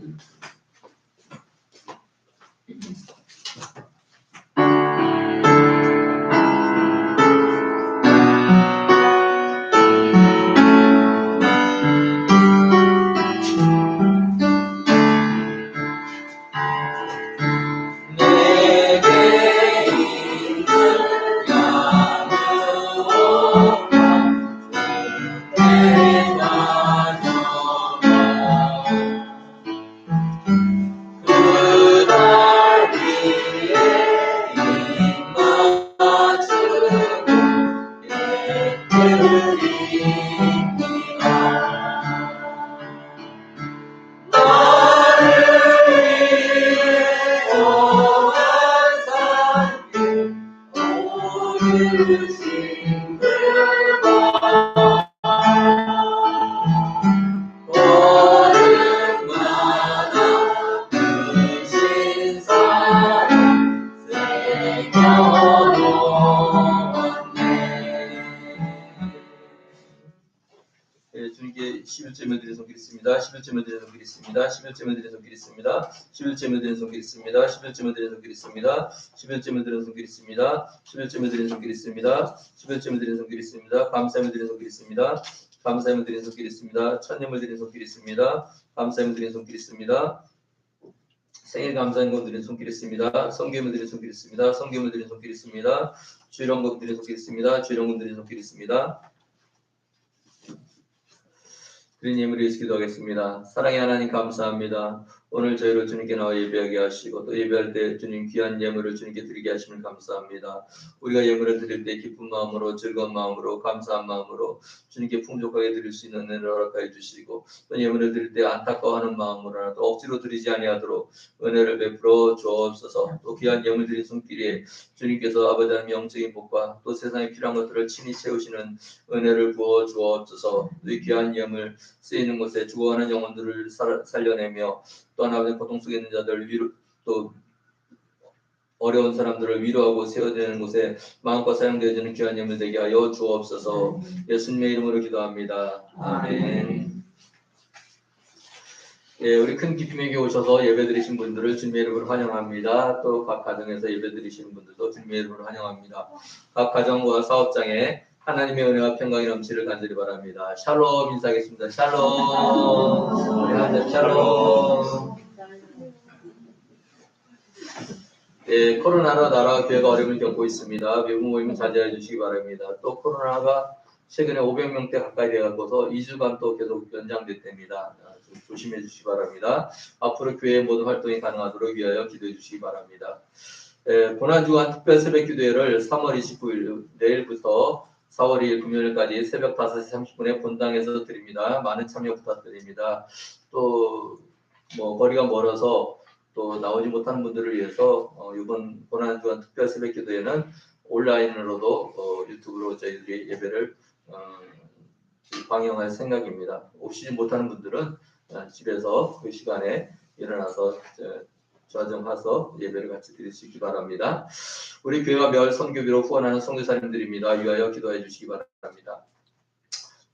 [SPEAKER 1] 주님께 11째만 드리는 손길 있습니다. 11째만 드리는 손길 있습니다. 11째만 드리는 손길 있습니다. 11째만 드리는 손길 있습니다. 11째만 드리는 손길 있습니다. 11째만 드리는 손길 있습니다. 11째만 드리는 손길 있습니다. 11째만 드리는 손길 있습니다. 감사함을 드리는 손길 있습니다. 감사함을 드리는 손길 있습니다. 천념을 드리는 손길 있습니다. 감사함을 드리는 손길 있습니다. 생일 감사행금 드리는 손길 있습니다. 성경을 드리는 손길 있습니다. 성경을 드리는 손길 있습니다. 주일원금 드리는 손길 있습니다. 주일원금 드리는 손길 있습니다. 드린 예물을 위해서 기도하겠습니다. 사랑의 하나님 감사합니다. 오늘 저희를 주님께 나와 예배하게 하시고 또 예배할 때 주님 귀한 예물을 주님께 드리게 하시면 감사합니다. 우리가 예물을 드릴 때 기쁜 마음으로 즐거운 마음으로 감사한 마음으로 주님께 풍족하게 드릴 수 있는 은혜를 허락하여 주시고 또 예물을 드릴 때 안타까워하는 마음으로라도 억지로 드리지 아니하도록 은혜를 베풀어 주옵소서. 또 귀한 예물 드린 손길에 주님께서 아버지 하나님 영적인 복과 또 세상에 필요한 것들을 친히 채우시는 은혜를 부어 주옵소서. 이 귀한 예물 쓰이는 곳에 죽어가는 영혼들을 살려내며 또 하나님의 고통 속에 있는 자들 위로 또 어려운 사람들을 위로하고 세워내는 곳에 마음껏 사용되어지는 귀한 예물 되게 하여 주옵소서. 예수님의 이름으로 기도합니다. 아멘. 예, 우리 큰 기쁨에게 오셔서 예배드리신 분들을 주님의 이름으로 환영합니다. 또 각 가정에서 예배드리시는 분들도 주님의 이름으로 환영합니다. 각 가정과 사업장에 하나님의 은혜와 평강이 넘치를 간절히 바랍니다. 샬롬 인사하겠습니다. 샬롬. 네, 샬롬. 예, 코로나로 나라와 교회가 어려움을 겪고 있습니다. 외부 모임은 자제해 주시기 바랍니다. 또 코로나가 최근에 500명대 가까이 되어서 2주간 또 계속 연장됐답니다. 좀 조심해 주시기 바랍니다. 앞으로 교회의 모든 활동이 가능하도록 위하여 기도해 주시기 바랍니다. 고난주간 특별 새벽 기도회를 3월 29일 내일부터 4월 2일 금요일까지 새벽 5시 30분에 본당에서 드립니다. 많은 참여 부탁드립니다. 또 거리가 멀어서 또 나오지 못하는 분들을 위해서 이번 고난주간 특별 새벽 기도회는 온라인으로도 유튜브로 저희들이 예배를 방영할 생각입니다. 오시지 못하는 분들은 집에서 그 시간에 일어나서 좌정해서 예배를 같이 드릴 수 있기 바랍니다. 우리 교회가 매월 선교비로 후원하는 선교사님들입니다. 위하여 기도해 주시기 바랍니다.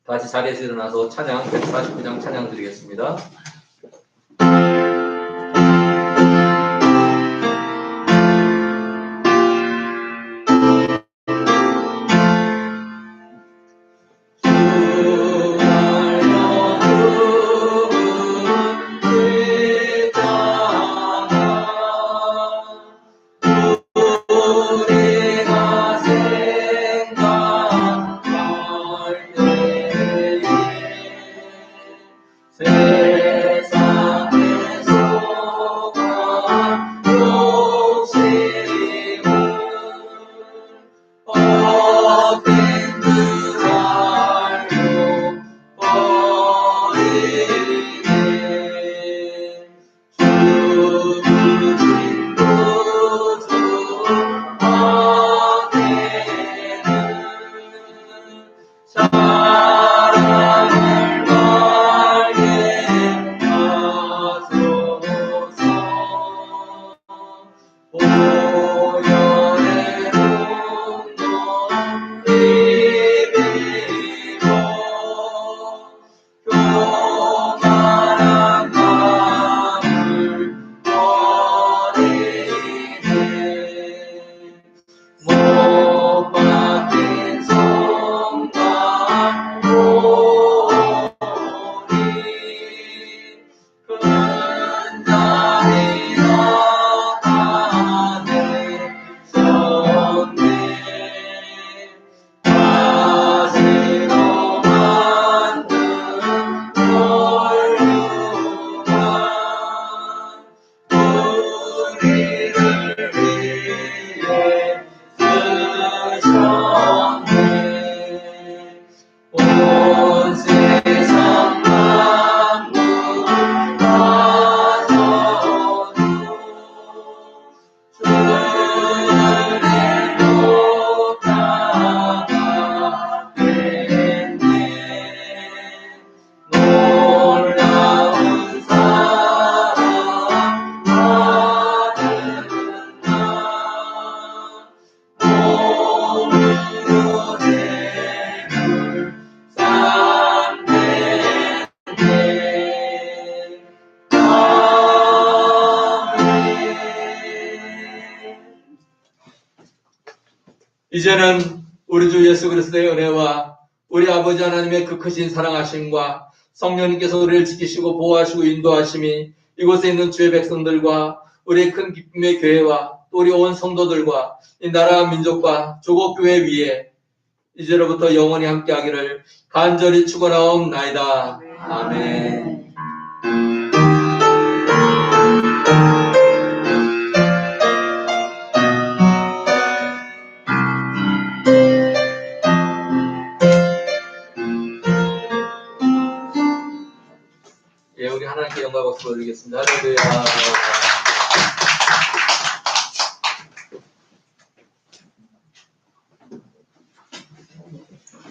[SPEAKER 1] 다시 자리에서 일어나서 찬양 149장 찬양 드리겠습니다. 이제는 우리 주 예수 그리스도의 은혜와 우리 아버지 하나님의 그 크신 사랑하심과 성령님께서 우리를 지키시고 보호하시고 인도하심이 이곳에 있는 주의 백성들과 우리의 큰 기쁨의 교회와 또 우리 온 성도들과 이 나라와 민족과 조국 교회 위에 이제로부터 영원히 함께하기를 간절히 축원하옵나이다. 아멘. 박수 올리겠습니다. 할렐루야.